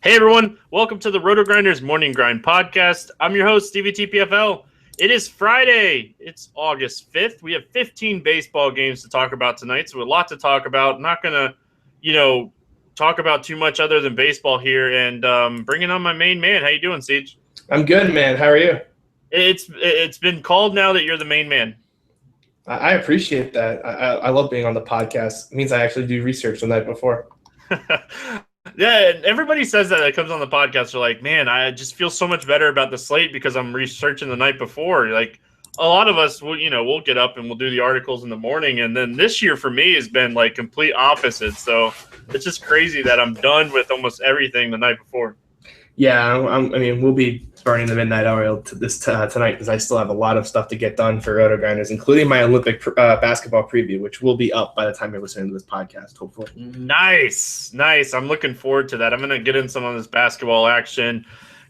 Hey everyone, welcome to the Roto Grinders Morning Grind podcast. I'm your host, Stevie TPFL. It is Friday. It's August 5th. We have 15 baseball games to talk about tonight, so a lot to talk about. Not going to, talk about too much other than baseball here, and bringing on my main man. How you doing, Siege? I'm good, man. How are you? It's been called now that you're the main man. I appreciate that. I love being on the podcast. It means I actually do research the night before. Yeah, everybody says that comes on the podcast. They're like, man, I just feel so much better about the slate because I'm researching the night before. Like a lot of us, we'll get up and we'll do the articles in the morning. And then this year for me has been like complete opposite. So it's just crazy that I'm done with almost everything the night before. Yeah, we'll be burning the midnight oil tonight because I still have a lot of stuff to get done for Roto Grinders, including my Olympic basketball preview, which will be up by the time you're listening to this podcast, hopefully. Nice. I'm looking forward to that. I'm going to get in some on this basketball action.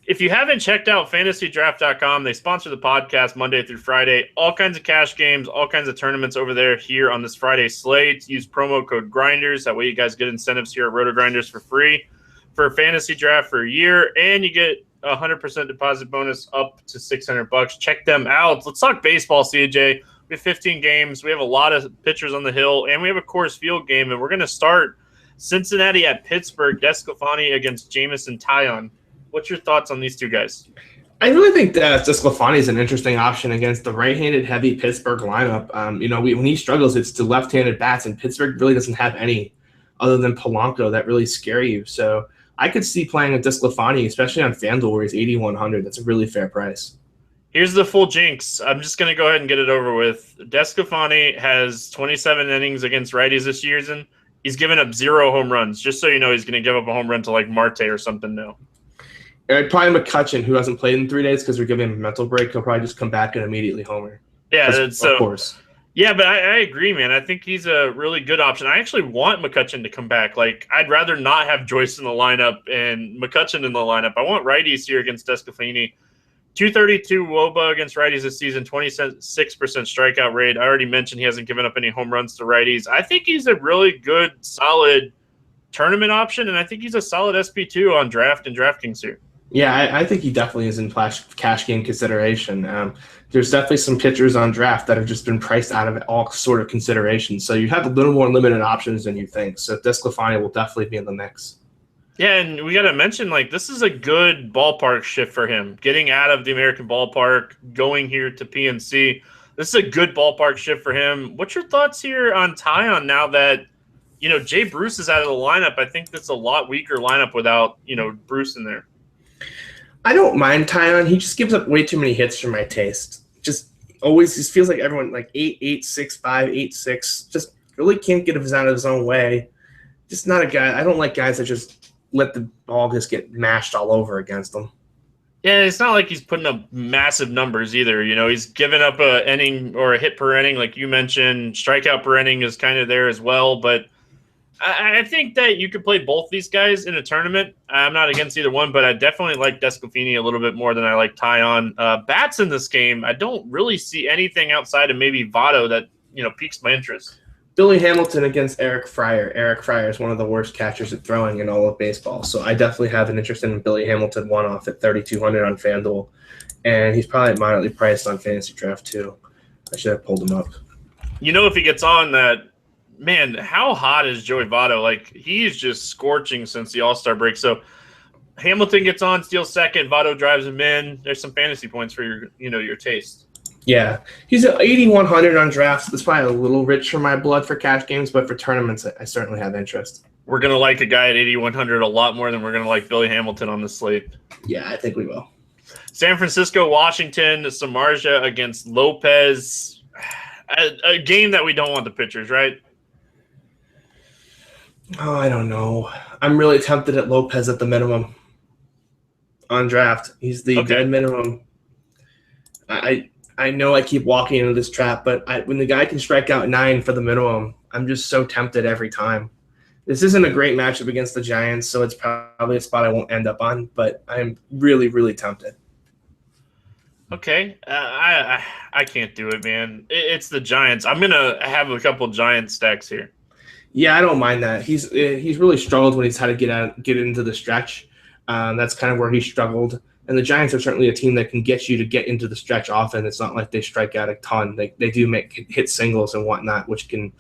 If you haven't checked out fantasydraft.com, they sponsor the podcast Monday through Friday. All kinds of cash games, all kinds of tournaments over there here on this Friday slate. Use promo code GRINDERS. That way you guys get incentives here at Roto Grinders for free for fantasy draft for a year, and you get a 100% deposit bonus up to $600. Check them out. Let's talk baseball, CJ. We have 15 games. We have a lot of pitchers on the hill, and we have a Coors Field game, and we're going to start Cincinnati at Pittsburgh, DeSclafani against Jameson Taillon. What's your thoughts on these two guys? I really think that DeSclafani is an interesting option against the right-handed heavy Pittsburgh lineup. When he struggles, it's to left-handed bats, and Pittsburgh really doesn't have any other than Polanco that really scare you. So I could see playing with DeSclafani, especially on FanDuel where he's 8,100. That's a really fair price. Here's the full jinx. I'm just going to go ahead and get it over with. DeSclafani has 27 innings against righties this season. He's given up 0 home runs. Just so you know, he's going to give up a home run to like Marte or something now. Probably McCutchen, who hasn't played in 3 days because we're giving him a mental break. He'll probably just come back and immediately homer. Yeah, of course. Yeah, but I agree, man. I think he's a really good option. I actually want McCutchen to come back. Like, I'd rather not have Joyce in the lineup and McCutchen in the lineup. I want righties here against DeSclafani. 232 WOBA against righties this season, 26% strikeout rate. I already mentioned he hasn't given up any home runs to righties. I think he's a really good, solid tournament option, and I think he's a solid SP2 on draft and DraftKings here. Yeah, I think he definitely is in cash game consideration. There's definitely some pitchers on draft that have just been priced out of all sort of consideration. So you have a little more limited options than you think. So DeSclafani will definitely be in the mix. Yeah, and we got to mention, this is a good ballpark shift for him. Getting out of the American ballpark, going here to PNC. This is a good ballpark shift for him. What's your thoughts here on Taillon now that, Jay Bruce is out of the lineup? I think that's a lot weaker lineup without, Bruce in there. I don't mind Taillon. He just gives up way too many hits for my taste. Just feels like everyone like 8'8", 6'5", 8'6", just really can't get out of his own way. Just not a guy. I don't like guys that just let the ball just get mashed all over against them. Yeah, it's not like he's putting up massive numbers either. He's given up a inning or a hit per inning, like you mentioned. Strikeout per inning is kind of there as well, but I think that you could play both these guys in a tournament. I'm not against either one, but I definitely like DeSclafani a little bit more than I like Taillon. Bats in this game, I don't really see anything outside of maybe Votto that, piques my interest. Billy Hamilton against Eric Fryer. Eric Fryer is one of the worst catchers at throwing in all of baseball. So I definitely have an interest in Billy Hamilton one-off at 3,200 on FanDuel. And he's probably moderately priced on Fantasy Draft too. I should have pulled him up. If he gets on that, man, how hot is Joey Votto? He's just scorching since the All-Star break. So Hamilton gets on, steals second, Votto drives him in. There's some fantasy points for your taste. Yeah, he's at 8,100 on drafts. That's probably a little rich for my blood for cash games, but for tournaments, I certainly have interest. We're going to like a guy at 8,100 a lot more than we're going to like Billy Hamilton on the slate. Yeah, I think we will. San Francisco, Washington, Samardzija against Lopez. A game that we don't want the pitchers, right? Oh, I don't know. I'm really tempted at Lopez at the minimum on draft. He's the dead minimum. I know I keep walking into this trap, but when the guy can strike out 9 for the minimum, I'm just so tempted every time. This isn't a great matchup against the Giants, so it's probably a spot I won't end up on, but I'm really, really tempted. Okay. I can't do it, man. It's the Giants. I'm going to have a couple Giant stacks here. Yeah, I don't mind that. He's really struggled when he's had to get into the stretch. That's kind of where he struggled. And the Giants are certainly a team that can get you to get into the stretch often. It's not like they strike out a ton. They do hit singles and whatnot, which can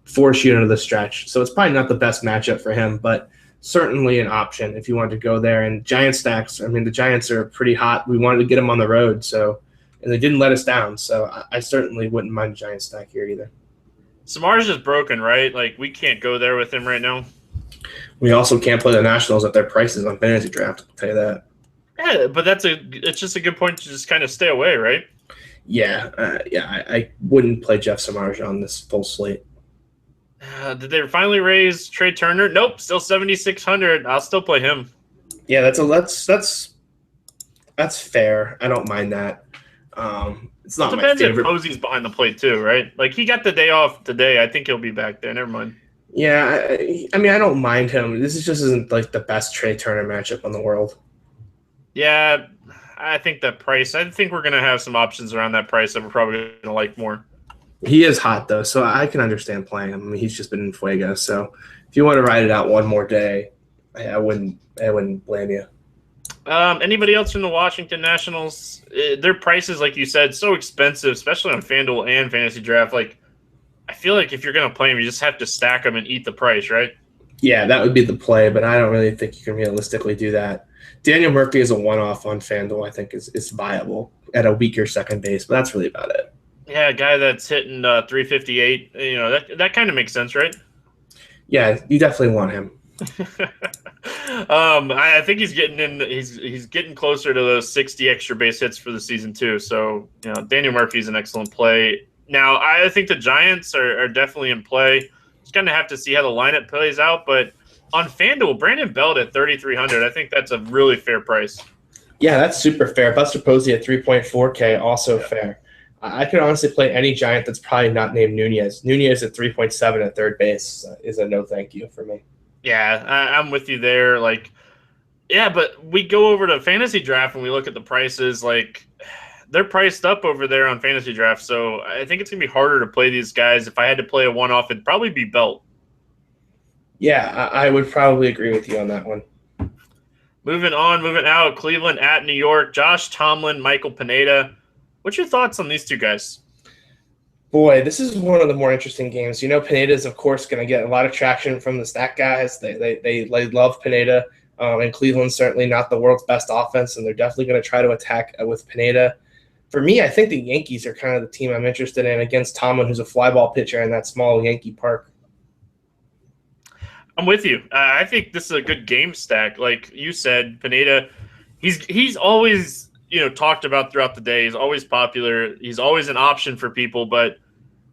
force you into the stretch. So it's probably not the best matchup for him, but certainly an option if you wanted to go there. And Giant stacks, I mean, the Giants are pretty hot. We wanted to get them on the road, and they didn't let us down. So I certainly wouldn't mind a Giant stack here either. Samar's just broken, right? Like, we can't go there with him right now. We also can't play the Nationals at their prices on fantasy draft. I'll tell you that. Yeah, but it's just a good point to just kind of stay away, right? Yeah, I wouldn't play Jeff Samardzija on this full slate. Did they finally raise Trey Turner? Nope, still 7,600. I'll still play him. Yeah, that's fair. I don't mind that. It's not Depends my favorite. if Posey's behind the plate too, right? Like, he got the day off today. I think he'll be back there. Never mind. Yeah, I mean, I don't mind him. This isn't like the best Trey Turner matchup in the world. Yeah, I think that price. I think we're going to have some options around that price that we're probably going to like more. He is hot, though, so I can understand playing him. I mean, he's just been in Fuego. So if you want to ride it out one more day, I wouldn't blame you. Anybody else from the Washington Nationals? Their prices, like you said, so expensive, especially on FanDuel and Fantasy Draft. Like, I feel like if you're going to play them, you just have to stack them and eat the price, right? Yeah, that would be the play, but I don't really think you can realistically do that. Daniel Murphy is a one-off on FanDuel, I think, is viable at a weaker second base, but that's really about it. Yeah, a guy that's hitting 358, that kind of makes sense, right? Yeah, you definitely want him. I think he's getting in. He's getting closer to those 60 extra base hits for the season too. So Daniel Murphy's an excellent play. Now I think the Giants are definitely in play. Just gonna have to see how the lineup plays out. But on FanDuel, Brandon Belt at 3,300. I think that's a really fair price. Yeah, that's super fair. Buster Posey at 3.4K, also fair. I could honestly play any Giant that's probably not named Nunez. Nunez at 3.7 at third base is a no thank you for me. Yeah, I'm with you there. Like, yeah, but we go over to Fantasy Draft and we look at the prices. Like, they're priced up over there on Fantasy Draft. So I think it's going to be harder to play these guys. If I had to play a one-off, it'd probably be Belt. Yeah, I would probably agree with you on that one. Moving out, Cleveland at New York. Josh Tomlin, Michael Pineda. What's your thoughts on these two guys? Boy, this is one of the more interesting games. Pineda is, of course, going to get a lot of traction from the stat guys. They love Pineda, and Cleveland's certainly not the world's best offense, and they're definitely going to try to attack with Pineda. For me, I think the Yankees are kind of the team I'm interested in against Tomlin, who's a fly ball pitcher in that small Yankee park. I'm with you. I think this is a good game stack. Like you said, Pineda, he's always talked about throughout the day. He's always popular. He's always an option for people, but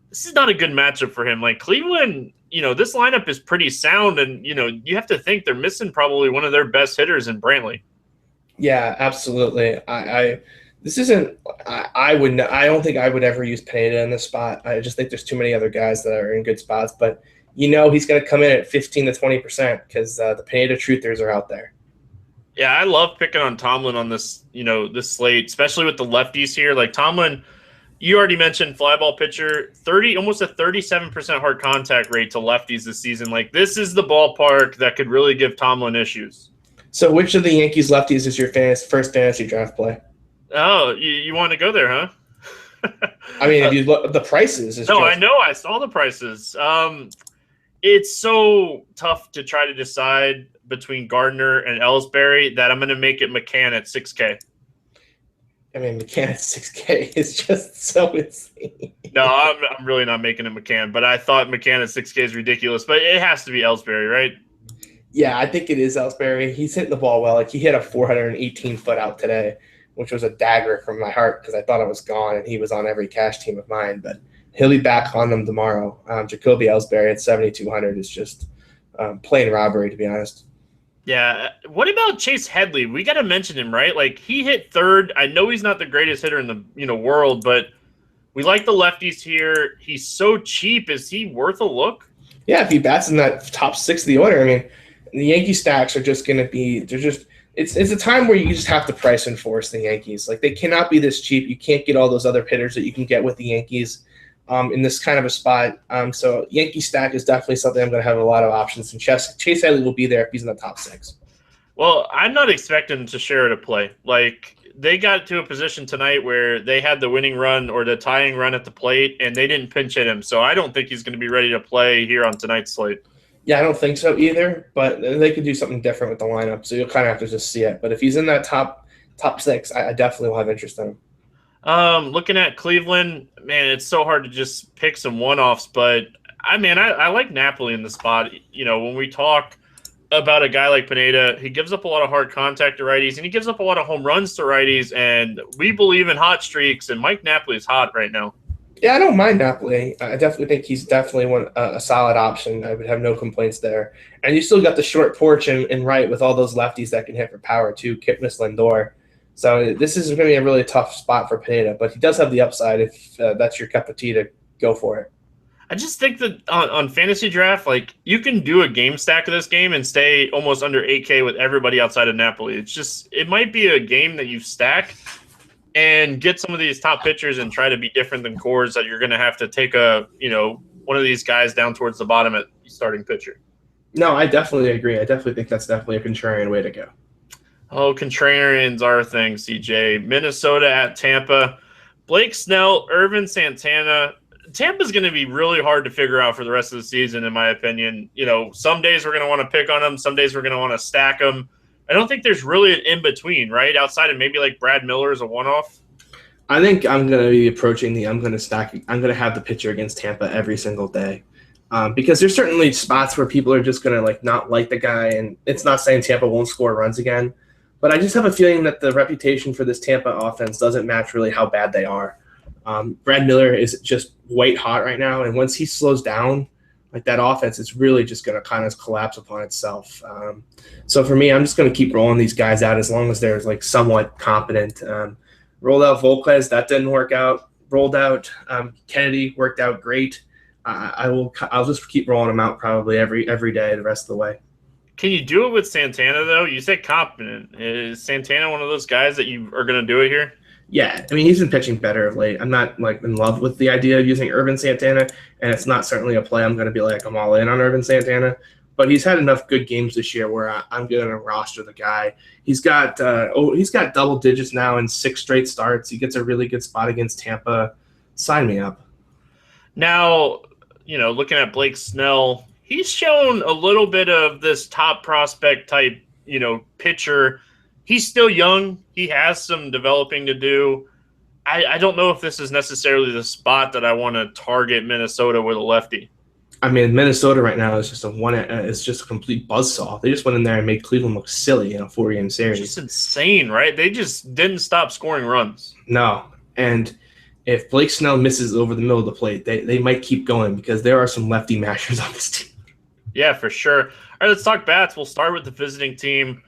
this is not a good matchup for him. Like Cleveland, this lineup is pretty sound, and you have to think they're missing probably one of their best hitters in Brantley. Yeah, absolutely. I don't think I would ever use Pineda in this spot. I just think there's too many other guys that are in good spots, but he's going to come in at 15 to 20% because the Pineda truthers are out there. Yeah, I love picking on Tomlin on this, this slate, especially with the lefties here. Like Tomlin, you already mentioned fly ball pitcher, almost a 37% hard contact rate to lefties this season. Like this is the ballpark that could really give Tomlin issues. So which of the Yankees lefties is your first fantasy draft play? Oh, you want to go there, huh? I mean, if you look at the prices. I know. I saw the prices. It's so tough to try to decide between Gardner and Ellsbury that I'm going to make it McCann at 6K. I mean, McCann at 6K is just so insane. No, I'm really not making it McCann, but I thought McCann at 6K is ridiculous. But it has to be Ellsbury, right? Yeah, I think it is Ellsbury. He's hitting the ball well. Like he hit a 418-foot out today, which was a dagger from my heart because I thought I was gone and he was on every cash team of mine. But he'll be back on them tomorrow. Jacoby Ellsbury at 7,200 is just plain robbery, to be honest. Yeah. What about Chase Headley? We got to mention him, right? Like he hit third. I know he's not the greatest hitter in the world, but we like the lefties here. He's so cheap. Is he worth a look? Yeah, if he bats in that top six of the order, I mean, the Yankee stacks are just going to be. It's a time where you just have to price enforce the Yankees. Like they cannot be this cheap. You can't get all those other hitters that you can get with the Yankees. In this kind of a spot. So Yankee stack is definitely something I'm going to have a lot of options. And Chase Headley will be there if he's in the top six. Well, I'm not expecting Teixeira to play. Like, they got to a position tonight where they had the winning run or the tying run at the plate, and they didn't pinch hit him. So I don't think he's going to be ready to play here on tonight's slate. Yeah, I don't think so either, but they could do something different with the lineup, so you'll kind of have to just see it. But if he's in that top six, I definitely will have interest in him. Looking at Cleveland, man, it's so hard to just pick some one-offs, but I like Napoli in the spot. You know, when we talk about a guy like Pineda, he gives up a lot of hard contact to righties, and he gives up a lot of home runs to righties, and we believe in hot streaks, and Mike Napoli is hot right now. Yeah, I don't mind Napoli. I definitely think he's definitely a solid option. I would have no complaints there. And you still got the short porch and right with all those lefties that can hit for power too, Kipnis, Lindor. So this is going to be a really tough spot for Pineda, but he does have the upside if that's your cup of tea to go for it. I just think that on fantasy draft, like, you can do a game stack of this game and stay almost under 8K with everybody outside of Napoli. It might be a game that you stack and get some of these top pitchers and try to be different than cores that you're going to have to take one of these guys down towards the bottom at starting pitcher. No, I definitely agree. I definitely think that's definitely a contrarian way to go. Oh, contrarians are a thing, CJ. Minnesota at Tampa. Blake Snell, Irvin Santana. Tampa's going to be really hard to figure out for the rest of the season, in my opinion. You know, some days we're going to want to pick on them. Some days we're going to want to stack them. I don't think there's really an in-between, right? Outside of maybe like Brad Miller as a one-off. I think I'm going to be approaching I'm going to have the pitcher against Tampa every single day. Because there's certainly spots where people are just going to like not like the guy, and it's not saying Tampa won't score runs again. But I just have a feeling that the reputation for this Tampa offense doesn't match really how bad they are. Brad Miller is just white hot right now, and once he slows down, like that offense is really just going to kind of collapse upon itself. So for me, I'm just going to keep rolling these guys out as long as they're like somewhat competent. Rolled out Volquez, that didn't work out. Rolled out Kennedy, worked out great. I'll just keep rolling them out probably every day the rest of the way. Can you do it with Santana though? You said competent. Is Santana one of those guys that you are going to do it here? Yeah, I mean, he's been pitching better of late. I'm not like in love with the idea of using Irvin Santana, and it's not certainly a play I'm going to be like, I'm all in on Irvin Santana. But he's had enough good games this year where I'm going to roster the guy. He's got double digits now in 6 straight starts. He gets a really good spot against Tampa. Sign me up. Now, you know, looking at Blake Snell, he's shown a little bit of this top prospect type, you know, pitcher. He's still young. He has some developing to do. I don't know if this is necessarily the spot that I want to target Minnesota with a lefty. I mean, Minnesota right now is just a complete buzzsaw. They just went in there and made Cleveland look silly in a 4-game series. It's just insane, right? They just didn't stop scoring runs. No, and if Blake Snell misses over the middle of the plate, they might keep going because there are some lefty mashers on this team. Yeah, for sure. All right, let's talk bats. We'll start with the visiting team.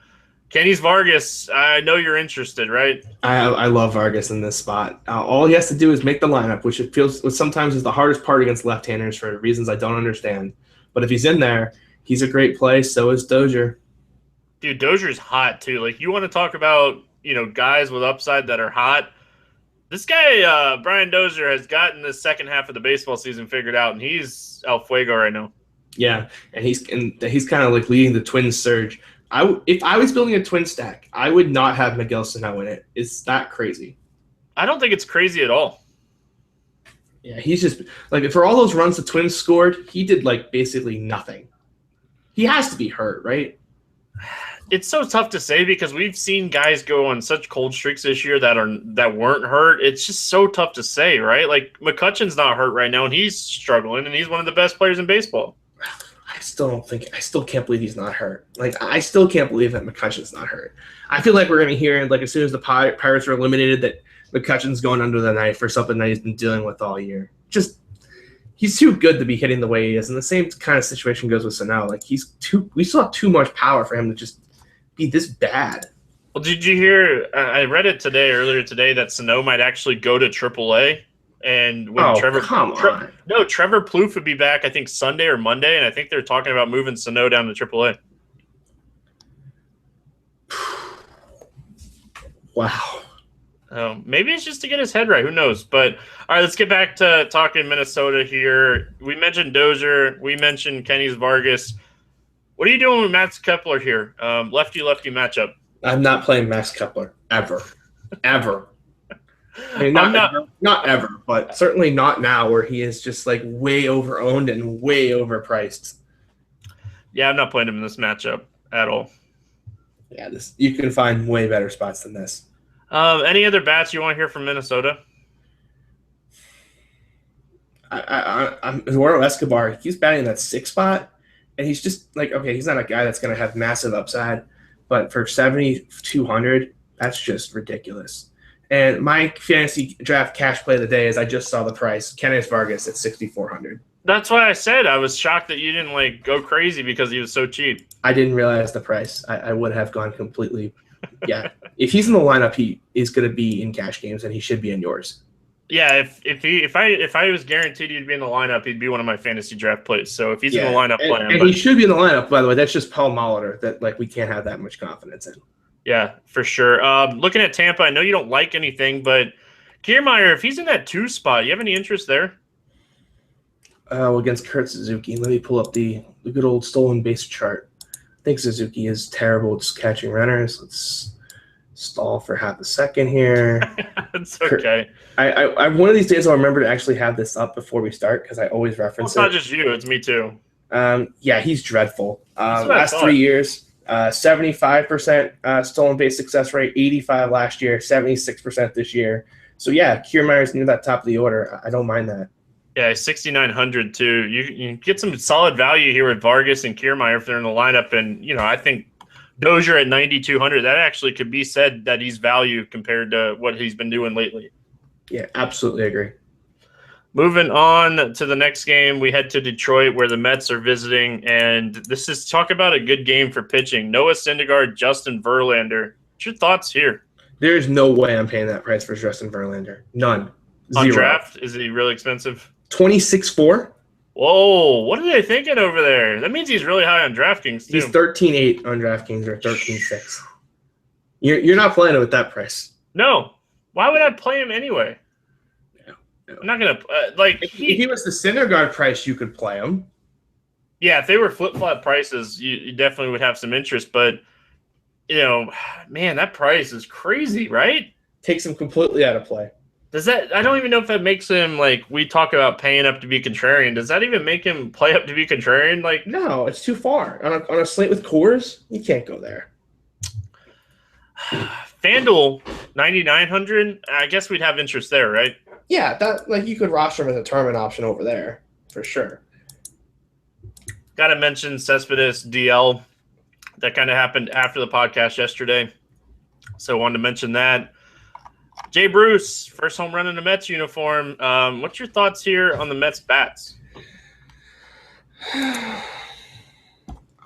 Kenny's Vargas, I know you're interested, right? I love Vargas in this spot. All he has to do is make the lineup, which sometimes is the hardest part against left-handers for reasons I don't understand. But if he's in there, he's a great play. So is Dozier. Dude, Dozier's hot too. Like, you want to talk about, you know, guys with upside that are hot. This guy, Brian Dozier, has gotten the second half of the baseball season figured out, and he's El Fuego right now. Yeah, and he's kind of like leading the Twins surge. If I was building a twin stack, I would not have Miguel Sano in it. Is that crazy? I don't think it's crazy at all. Yeah, he's just like, for all those runs the Twins scored, he did like basically nothing. He has to be hurt, right? It's so tough to say because we've seen guys go on such cold streaks this year that weren't hurt. It's just so tough to say, right? Like, McCutcheon's not hurt right now, and he's struggling, and he's one of the best players in baseball. I still can't believe he's not hurt. Like, I still can't believe that McCutcheon's not hurt. I feel like we're going to hear, like, as soon as the Pirates are eliminated, that McCutcheon's going under the knife for something that he's been dealing with all year. Just, he's too good to be hitting the way he is. And the same kind of situation goes with Sano. Like, we still have too much power for him to just be this bad. Well, did you hear, I read it earlier today, that Sano might actually go to AAA. And when Trevor Plouffe would be back, I think Sunday or Monday, and I think they're talking about moving Sano down to AAA. Wow. Maybe it's just to get his head right. Who knows? But all right, let's get back to talking Minnesota here. We mentioned Dozier. We mentioned Kenny's Vargas. What are you doing with Max Kepler here? Lefty-lefty matchup. I'm not playing Max Kepler ever. Ever. I mean, not ever, but certainly not now where he is just like way over-owned and way overpriced. Yeah, I'm not playing him in this matchup at all. Yeah, you can find way better spots than this. Any other bats you want to hear from Minnesota? I'm Eduardo Escobar. He's batting in that 6th spot, and he's just like, okay, he's not a guy that's going to have massive upside, but for 7,200, that's just ridiculous. And my fantasy draft cash play of the day is I just saw the price. Kenneth Vargas at 6,400. That's why I said I was shocked that you didn't like go crazy because he was so cheap. I didn't realize the price. I would have gone completely. Yeah, if he's in the lineup, he is going to be in cash games, and he should be in yours. Yeah, if I was guaranteed he'd be in the lineup, he'd be one of my fantasy draft plays. So if he's in the lineup, play him. And he should be in the lineup. By the way, that's just Paul Molitor that like we can't have that much confidence in. Yeah, for sure. Looking at Tampa, I know you don't like anything, but Kiermaier, if he's in that 2 spot, you have any interest there? Against Kurt Suzuki. Let me pull up the good old stolen base chart. I think Suzuki is terrible at catching runners. Let's stall for half a second here. It's okay. I one of these days I'll remember to actually have this up before we start because I always reference it. It's not just you, it's me too. Yeah, he's dreadful. Last 3 years, 75% stolen base success rate, 85 last year, 76% this year. So yeah, Kiermaier's near that top of the order. I don't mind that. Yeah, 6,900 too. You get some solid value here with Vargas and Kiermaier if they're in the lineup, and I think Dozier at 9,200. That actually could be said that he's value compared to what he's been doing lately. Yeah, absolutely agree. Moving on to the next game, we head to Detroit where the Mets are visiting, and this is talk about a good game for pitching. Noah Syndergaard, Justin Verlander. What's your thoughts here? There's no way I'm paying that price for Justin Verlander. None. On draft, is he really expensive? 26.4. Whoa, what are they thinking over there? That means he's really high on DraftKings too. He's 13.8 on DraftKings or 13.6. You're not playing it with that price. No. Why would I play him anyway? No. I'm not gonna If he was the Syndergaard price, you could play him. Yeah, if they were flip-flop prices, you definitely would have some interest. But man, that price is crazy, right? Takes him completely out of play. Does that? I don't even know if that makes him like we talk about paying up to be contrarian. Does that even make him play up to be contrarian? Like, no, it's too far on a slate with Coors. You can't go there. FanDuel 9,900. I guess we'd have interest there, right? Yeah, that like you could roster him as a tournament option over there for sure. Got to mention Cespedes DL. That kind of happened after the podcast yesterday, so I wanted to mention that. Jay Bruce, first home run in the Mets uniform. What's your thoughts here on the Mets bats? I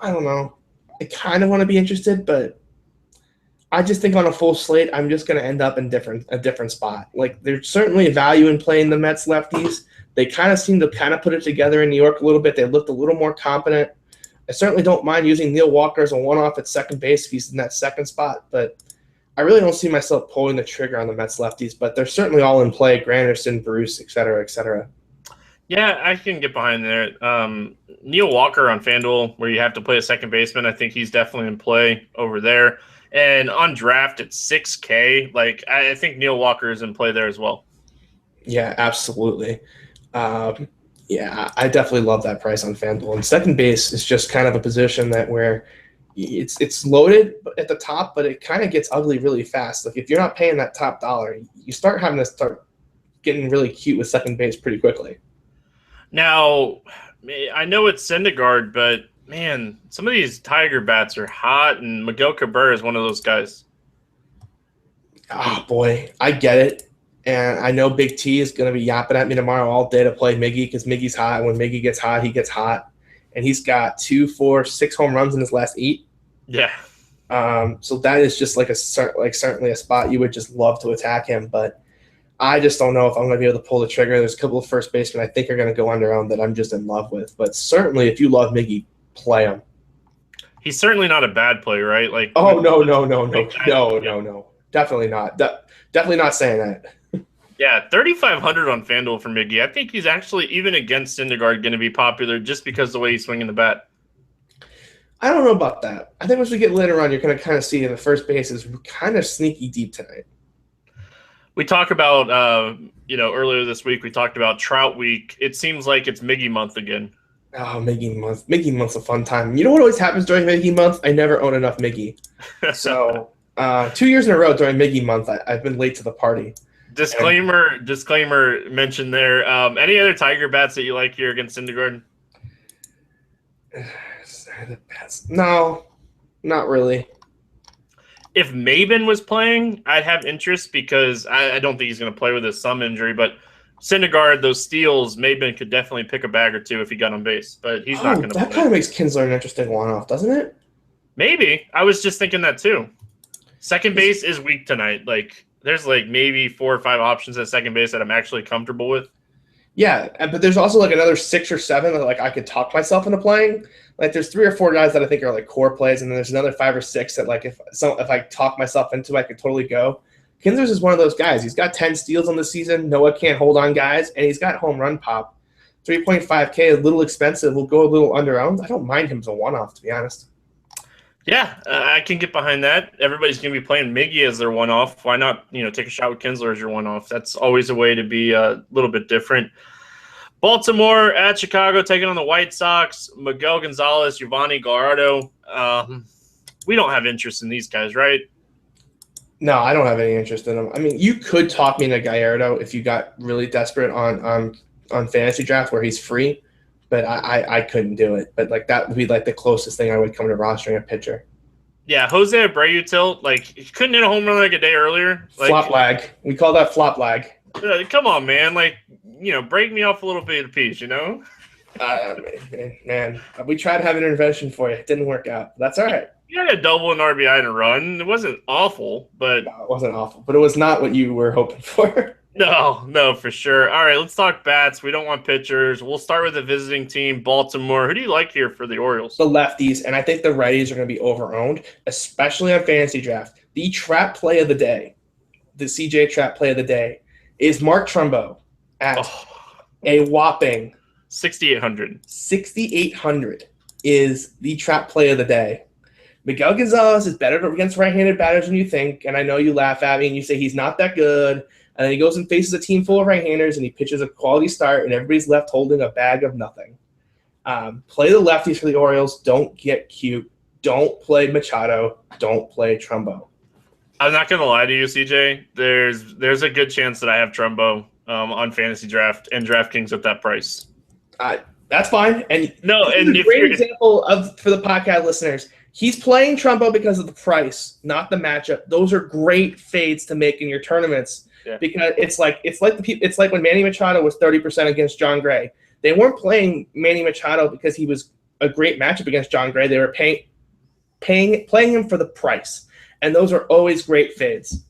don't know. I kind of want to be interested, but I just think on a full slate, I'm just going to end up in a different spot. Like, there's certainly value in playing the Mets lefties. They kind of seem to kind of put it together in New York a little bit. They looked a little more competent. I certainly don't mind using Neil Walker as a one-off at second base if he's in that second spot, but I really don't see myself pulling the trigger on the Mets lefties, but they're certainly all in play. Granderson, Bruce, et cetera, et cetera. Yeah, I can get behind there. Neil Walker on FanDuel, where you have to play a second baseman, I think he's definitely in play over there. And on draft at 6K, like I think Neil Walker is in play there as well. Yeah, absolutely. Yeah, I definitely love that price on FanDuel. And second base is just kind of a position that where it's loaded at the top, but it kind of gets ugly really fast. Like if you're not paying that top dollar, you start having to start getting really cute with second base pretty quickly. Now, I know it's Syndergaard, but man, some of these Tiger bats are hot, and Miguel Cabrera is one of those guys. Oh, boy, I get it. And I know Big T is going to be yapping at me tomorrow all day to play Miggy because Miggy's hot. When Miggy gets hot, he gets hot. And he's got 2, 4, 6 home runs in his last 8. Yeah. So that is just certainly a spot you would just love to attack him. But I just don't know if I'm going to be able to pull the trigger. There's a couple of first basemen I think are going to go on their own that I'm just in love with. But certainly if you love Miggy, play him. He's certainly not a bad player, right? Like, oh, no. Definitely not. Definitely not saying that. Yeah, 3,500 on FanDuel for Miggy. I think he's actually, even against Syndergaard, going to be popular just because of the way he's swinging the bat. I don't know about that. I think once we get later on, you're going to kind of see the first base is kind of sneaky deep tonight. We talk about, earlier this week, we talked about Trout Week. It seems like it's Miggy month again. Oh, Miggy month. Miggy month's a fun time. You know what always happens during Miggy month? I never own enough Miggy. So 2 years in a row during Miggy month, I've been late to the party. Disclaimer mentioned there. Any other Tiger bats that you like here against Syndergaard? No, not really. If Maben was playing, I'd have interest because I don't think he's going to play with his thumb injury. But Syndergaard, those steals, Maben could definitely pick a bag or two if he got on base. But he's not going to play. That kind of makes Kinsler an interesting one-off, doesn't it? Maybe. I was just thinking that too. Second base is weak tonight. Like, there's like maybe 4 or 5 options at second base that I'm actually comfortable with. Yeah, but there's also like another 6 or 7 that like I could talk myself into playing. Like there's 3 or 4 guys that I think are like core plays, and then there's another 5 or 6 that like if I talk myself into, I could totally go. Kinsler's is one of those guys. He's got 10 steals on the season. Noah can't hold on guys, and he's got home run pop. 3.5K, a little expensive. We'll go a little underowned. I don't mind him as a one-off, to be honest. Yeah, I can get behind that. Everybody's going to be playing Miggy as their one-off. Why not, take a shot with Kinsler as your one-off? That's always a way to be a little bit different. Baltimore at Chicago taking on the White Sox. Miguel Gonzalez, Giovanni Gallardo. We don't have interest in these guys, right? No, I don't have any interest in them. I mean, you could talk me into Gallardo if you got really desperate on fantasy draft where he's free, but I couldn't do it. But like that would be like the closest thing I would come to rostering a pitcher. Yeah, Jose Abreu tilt, like he couldn't hit a home run like a day earlier. Like, flop lag. We call that flop lag. Come on, man. Like, break me off a little bit of piece, Man, we tried to have an intervention for you. It didn't work out. That's all right. You had a double and RBI and a run. It wasn't awful, but no, it wasn't awful. But it was not what you were hoping for. No, for sure. All right, let's talk bats. We don't want pitchers. We'll start with the visiting team, Baltimore. Who do you like here for the Orioles? The lefties, and I think the righties are going to be over-owned, especially on fantasy draft. The trap play of the day, the CJ trap play of the day, is Mark Trumbo at a whopping 6,800. 6,800 is the trap play of the day. Miguel Gonzalez is better against right-handed batters than you think, and I know you laugh at me and you say he's not that good. And then he goes and faces a team full of right-handers, and he pitches a quality start, and everybody's left holding a bag of nothing. Play the lefties for the Orioles. Don't get cute. Don't play Machado. Don't play Trumbo. I'm not going to lie to you, CJ. There's a good chance that I have Trumbo on Fantasy Draft and DraftKings at that price. That's fine. And no, and a great example for the podcast listeners. He's playing Trumbo because of the price, not the matchup. Those are great fades to make in your tournaments. Yeah. Because it's like when Manny Machado was 30% against John Gray. They weren't playing Manny Machado because he was a great matchup against John Gray. They were playing him for the price, and those are always great fades.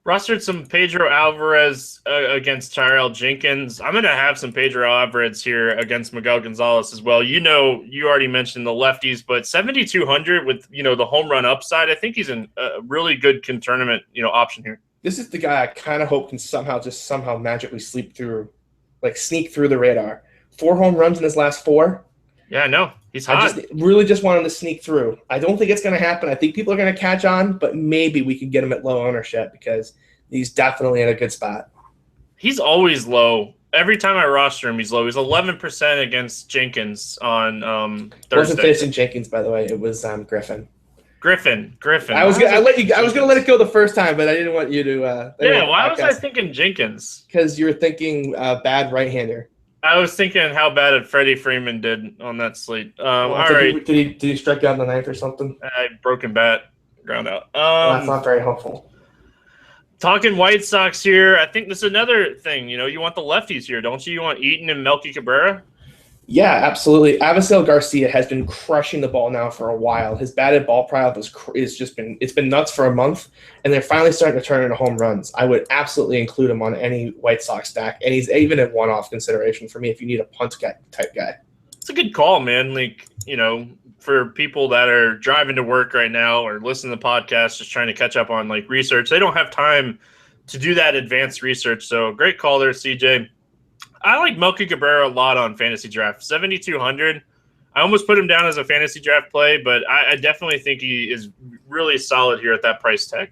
Rostered some Pedro Alvarez against Tyrell Jenkins. I'm going to have some Pedro Alvarez here against Miguel Gonzalez as well. You already mentioned the lefties, but 7,200 with the home run upside. I think he's a really good tournament option here. This is the guy I kind of hope can somehow magically sneak through the radar. 4 home runs in his last 4. Yeah, no, he's hot. I really just want him to sneak through. I don't think it's going to happen. I think people are going to catch on, but maybe we can get him at low ownership because he's definitely in a good spot. He's always low. Every time I roster him, he's low. He's 11% against Jenkins on Thursday. It wasn't facing Jenkins, by the way. It was Griffin. Griffin. I was gonna let it go the first time, but I didn't want you to. Why was I thinking Jenkins? Because you were thinking bad right-hander. I was thinking how bad Freddie Freeman did on that slate. All right. Did he strike out in the 9th or something? Broken bat, ground out. That's not very helpful. Talking White Sox here, I think this is another thing. You want the lefties here, don't you? You want Eaton and Melky Cabrera? Yeah, absolutely. Avisail Garcia has been crushing the ball now for a while. His batted ball prowess it's been nuts for a month, and they're finally starting to turn into home runs. I would absolutely include him on any White Sox stack, and he's even a one-off consideration for me if you need a punt type guy. It's a good call, man. For people that are driving to work right now or listening to the podcast, just trying to catch up on research, they don't have time to do that advanced research. So great call there, CJ. I like Melky Cabrera a lot on Fantasy Draft. 7,200. I almost put him down as a fantasy draft play, but I definitely think he is really solid here at that price tag.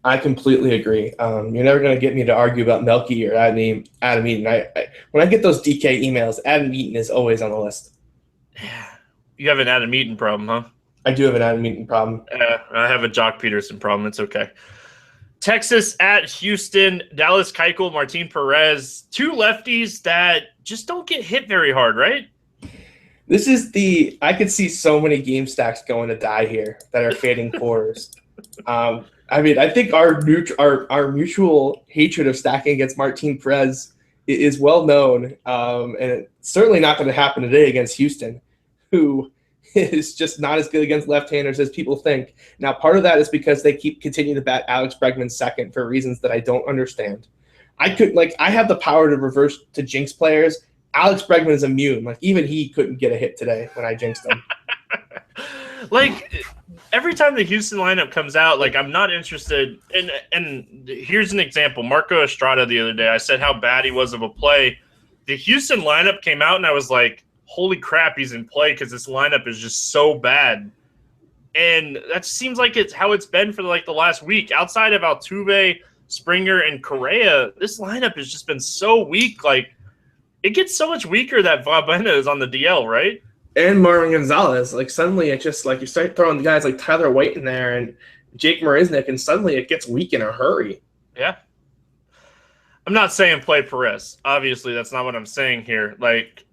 I completely agree. You're never going to get me to argue about Melky or Adam Eaton. When I get those DK emails, Adam Eaton is always on the list. You have an Adam Eaton problem, huh? I do have an Adam Eaton problem. I have a Jock Peterson problem. It's okay. Texas at Houston, Dallas Keuchel, Martin Perez, two lefties that just don't get hit very hard, right? This is I could see so many game stacks going to die here that are fading fours. I mean, I think our mutual hatred of stacking against Martin Perez is well known, and it's certainly not going to happen today against Houston, who is just not as good against left-handers as people think. Now, part of that is because they continue to bat Alex Bregman second for reasons that I don't understand. I have the power to reverse to jinx players. Alex Bregman is immune. Like, even he couldn't get a hit today when I jinxed him. Like, every time the Houston lineup comes out, like, I'm not interested. And here's an example. Marco Estrada the other day, I said how bad he was of a play. The Houston lineup came out, and I was like, holy crap, he's in play because this lineup is just so bad. And that seems like it's how it's been for, like, the last week. Outside of Altuve, Springer, and Correa, this lineup has just been so weak. Like, it gets so much weaker that Vabena is on the DL, right? And Marvin Gonzalez, like, suddenly it just, like, you start throwing guys like Tyler White in there and Jake Marisnick, and suddenly it gets weak in a hurry. Yeah. I'm not saying play Perez. Obviously, that's not what I'm saying here. Like,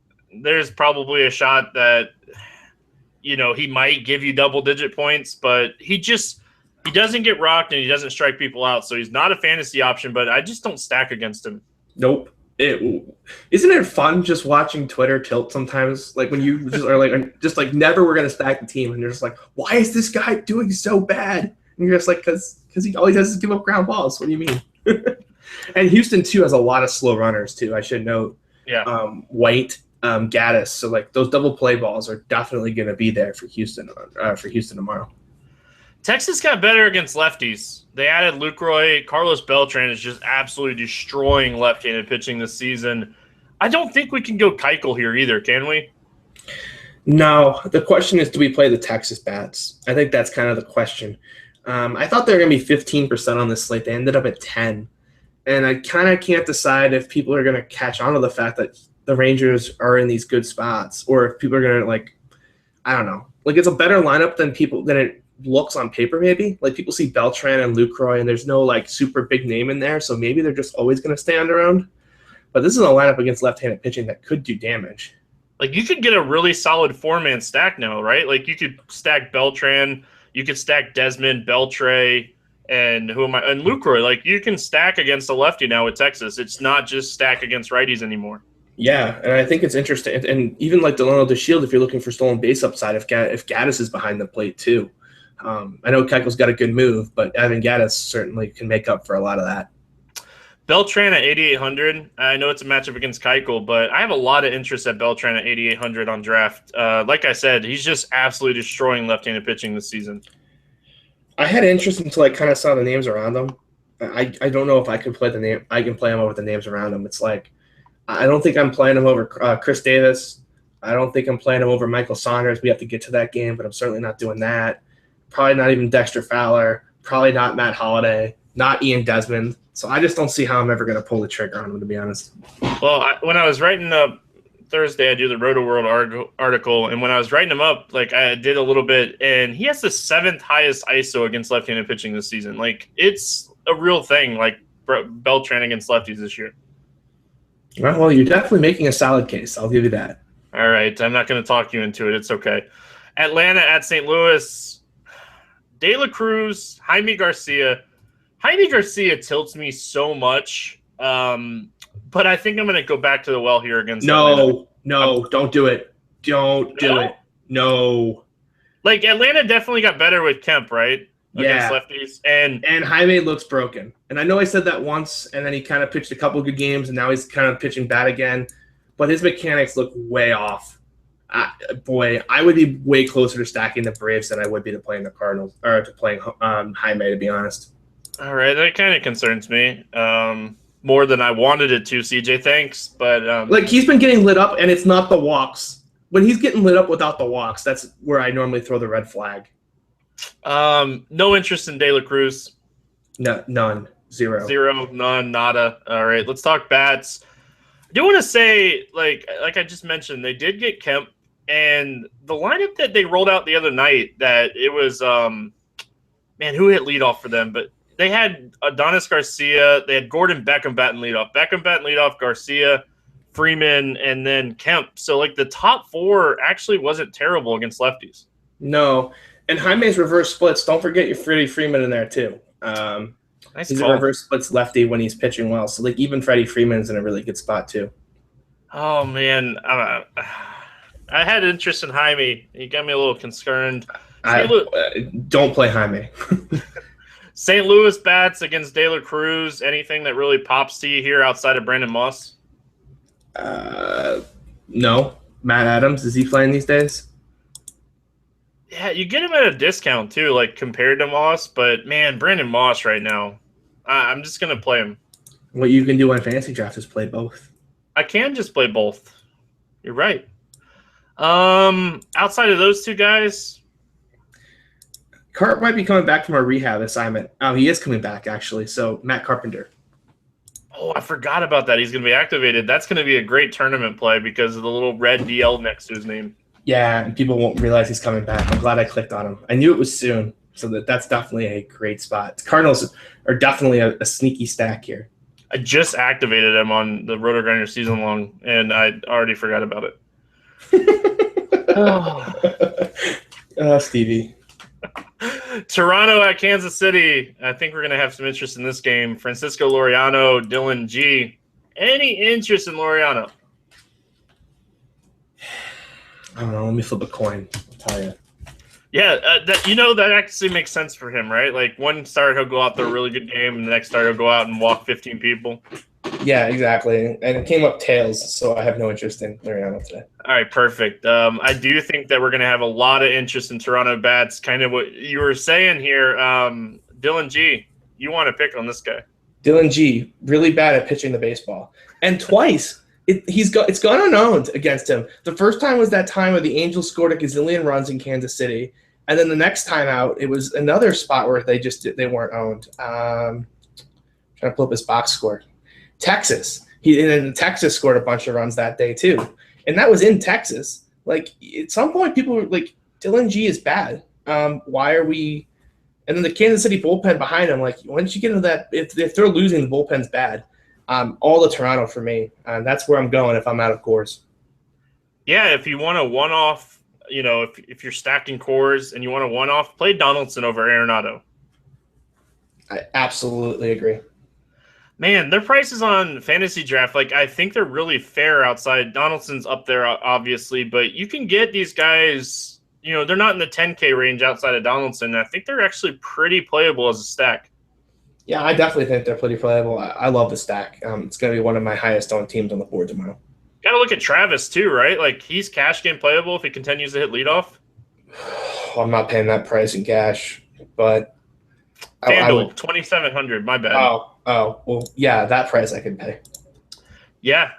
there's probably a shot that, you know, he might give you double-digit points, but he doesn't get rocked and he doesn't strike people out, so he's not a fantasy option, but I just don't stack against him. Nope. Isn't it fun just watching Twitter tilt sometimes? Like, when you just are like never we're gonna stack the team, and you're just like, why is this guy doing so bad? And you're just like, because he always has to give up ground balls. What do you mean? And Houston too has a lot of slow runners too. I should note. Yeah. White, Gaddis. So, like, those double play balls are definitely going to be there for Houston tomorrow. Texas got better against lefties. They added Lucroy. Carlos Beltran is just absolutely destroying left-handed pitching this season. I don't think we can go Keuchel here either, can we? No. The question is, do we play the Texas bats? I think that's kind of the question. I thought they were going to be 15% on this slate. They ended up at 10. And I kind of can't decide if people are going to catch on to the fact that the Rangers are in these good spots, or if people are going to, like, I don't know. Like, it's a better lineup than it looks on paper, maybe. Like, people see Beltran and Lucroy, and there's no, like, super big name in there, so maybe they're just always going to stand around. But this is a lineup against left-handed pitching that could do damage. Like, you could get a really solid four-man stack now, right? Like, you could stack Beltran, you could stack Desmond, Beltray, and Lucroy. Like, you can stack against a lefty now with Texas. It's not just stack against righties anymore. Yeah, and I think it's interesting. And even like Delano DeShield, if you're looking for stolen base upside, if Gaddis is behind the plate too. I know Keuchel's got a good move, but Evan Gaddis certainly can make up for a lot of that. Beltran at 8,800. I know it's a matchup against Keuchel, but I have a lot of interest at Beltran at 8,800 on draft. Like I said, he's just absolutely destroying left-handed pitching this season. I had interest until I kind of saw the names around him. I don't know if I can play the name. I can play him over the names around him. It's like, I don't think I'm playing him over Chris Davis. I don't think I'm playing him over Michael Saunders. We have to get to that game, but I'm certainly not doing that. Probably not even Dexter Fowler. Probably not Matt Holliday. Not Ian Desmond. So I just don't see how I'm ever going to pull the trigger on him, to be honest. Well, when I was writing up Thursday, I do the Roto World article, and when I was writing him up, like, I did a little bit, and he has the 7th highest ISO against left-handed pitching this season. Like, it's a real thing, like Beltran against lefties this year. Well, you're definitely making a solid case. I'll give you that. All right. I'm not going to talk you into it. It's okay. Atlanta at St. Louis. De La Cruz, Jaime Garcia. Jaime Garcia tilts me so much, but I think I'm going to go back to the well here against Atlanta. No, don't do it. Don't do it. No. Like, Atlanta definitely got better with Kemp, right? Against lefties. And Jaime looks broken. And I know I said that once, and then he kind of pitched a couple good games, and now he's kind of pitching bad again. But his mechanics look way off. Boy, I would be way closer to stacking the Braves than I would be to playing the Cardinals, or to playing Jaime, to be honest. All right, that kind of concerns me more than I wanted it to, CJ. Thanks. But like, he's been getting lit up, and it's not the walks. when he's getting lit up without the walks, that's where I normally throw the red flag. No interest in De La Cruz. No, none. Zero, none, nada. All right, let's talk bats. I do want to say, like I just mentioned, they did get Kemp, and the lineup that they rolled out the other night, that it was, man, who hit leadoff for them? But they had Adonis Garcia, they had Gordon Beckham batting leadoff, Garcia, Freeman, and then Kemp. So, like, the top four actually wasn't terrible against lefties. No, and Jaime's reverse splits. Don't forget your Freddie Freeman in there too. Nice he's call. a reverse splits lefty when he's pitching well. So, like, even Freddie Freeman's in a really good spot too. Oh, man. I had interest in Jaime. He got me a little concerned. Don't play Jaime. St. Louis bats against De La Cruz. Anything that really pops to you here outside of Brandon Moss? No. Matt Adams, is he playing these days? Yeah, you get him at a discount too, like compared to Moss. But man, Brandon Moss right now, I'm just gonna play him. What you can do on fantasy draft is play both. I can just play both. You're right. Outside of those two guys, Cart might be coming back from a rehab assignment. Oh, he is coming back actually. So Matt Carpenter. oh, I forgot about that. He's gonna be activated. That's gonna be a great tournament play because of the little red DL next to his name. Yeah, and people won't realize he's coming back. I'm glad I clicked on him. I knew it was soon, so that's definitely a great spot. The Cardinals are definitely a sneaky stack here. I just activated him on the Roto Grinder season long, and I already forgot about it. Stevie. Toronto at Kansas City. I think we're going to have some interest in this game. Francisco Loriano, Dylan G. Any interest in Loriano? I don't know. Let me flip a coin. I'll tell you. Yeah, that actually makes sense for him, right? Like one start, he'll go out there a really good game, and the next start, he'll go out and walk 15 people. Yeah, exactly. And it came up tails, so I have no interest in Loriano today. All right, perfect. I do think that we're going to have a lot of interest in Toronto bats. Kind of what you were saying here. Dylan G, you want to pick on this guy. Dylan G, really bad at pitching the baseball. And twice, it's gone unowned against him. The first time was that time where the Angels scored a gazillion runs in Kansas City. And then the next time out, it was another spot where they weren't owned. Trying to pull up his box score. Texas. Texas scored a bunch of runs that day too. And that was in Texas. Like, at some point, people were like, Dylan G is bad. Why are we – and then the Kansas City bullpen behind him, like, once you get into that – if they're losing, the bullpen's bad. All the Toronto for me. That's where I'm going if I'm out of cores. Yeah, if you want a one-off, if you're stacking cores and you want a one-off, play Donaldson over Arenado. I absolutely agree. Man, their prices on fantasy draft, like, I think they're really fair outside. Donaldson's up there, obviously, but you can get these guys, they're not in the 10K range outside of Donaldson. I think they're actually pretty playable as a stack. Yeah, I definitely think they're pretty playable. I love the stack. It's going to be one of my highest owned teams on the board tomorrow. Got to look at Travis, too, right? Like, he's cash game playable if he continues to hit leadoff. I'm not paying that price in cash, but FanDuel, $2,700. My bad. Oh, well, yeah, that price I can pay. Yeah.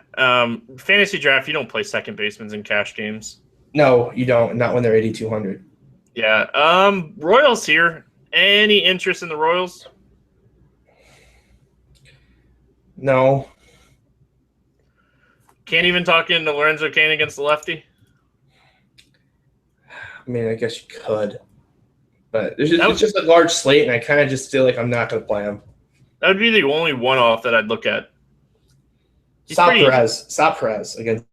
Fantasy draft, you don't play second basemen in cash games. No, you don't. Not when they're 8,200. Yeah. Royals here. Any interest in the Royals? No. Can't even talk into Lorenzo Cain against the lefty? I mean, I guess you could. But it's just a large slate, and I kind of just feel like I'm not going to play him. That would be the only one-off that I'd look at. Sal Perez against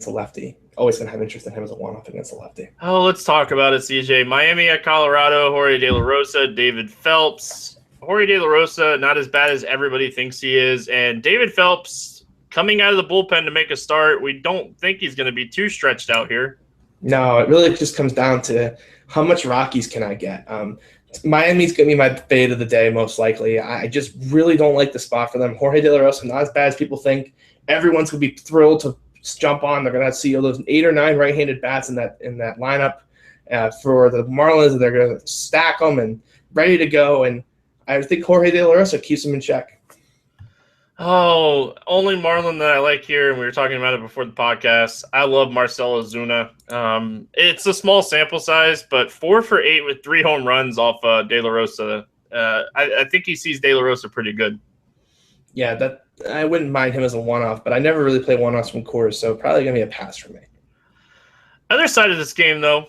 the lefty. Always going to have interest in him as a one-off against the lefty. Oh, let's talk about it, CJ. Miami at Colorado, Jorge De La Rosa, David Phelps. Jorge De La Rosa, not as bad as everybody thinks he is. And David Phelps coming out of the bullpen to make a start. We don't think he's going to be too stretched out here. No, it really just comes down to how much Rockies can I get. Miami's going to be my fade of the day, most likely. I just really don't like the spot for them. Jorge De La Rosa, not as bad as people think. Everyone's going to be thrilled to jump on. They're going to see those 8 or 9 right-handed bats in that lineup for the Marlins. They're going to stack them and ready to go. And I think Jorge De La Rosa keeps them in check. Oh, only Marlin that I like here, and we were talking about it before the podcast. I love Marcell Ozuna. It's a small sample size, but 4 for 8 with 3 home runs off De La Rosa. I think he sees De La Rosa pretty good. Yeah, that I wouldn't mind him as a one-off, but I never really play one-offs from Coors, so probably gonna be a pass for me. Other side of this game, though,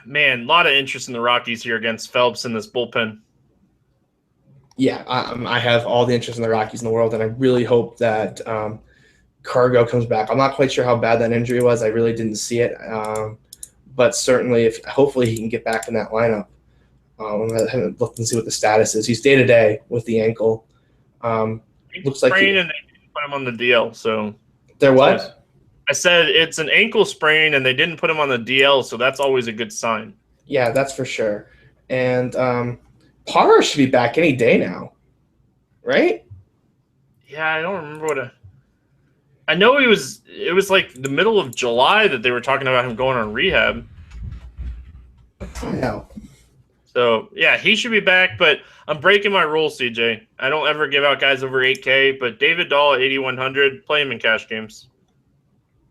man, a lot of interest in the Rockies here against Phelps in this bullpen. Yeah, I have all the interest in the Rockies in the world, and I really hope that Cargo comes back. I'm not quite sure how bad that injury was. I really didn't see it, but certainly, hopefully he can get back in that lineup. I haven't looked and see what the status is. He's day to day with the ankle. Looks like sprain, and they didn't put him on the DL. So they're what? I said it's an ankle sprain, and they didn't put him on the DL, so that's always a good sign. Yeah, that's for sure. And Parra should be back any day now, right? Yeah, I don't remember what I know it was like the middle of July that they were talking about him going on rehab. I know. So, yeah, he should be back, but I'm breaking my rule, CJ. I don't ever give out guys over 8K, but David Dahl at 8,100, play him in cash games.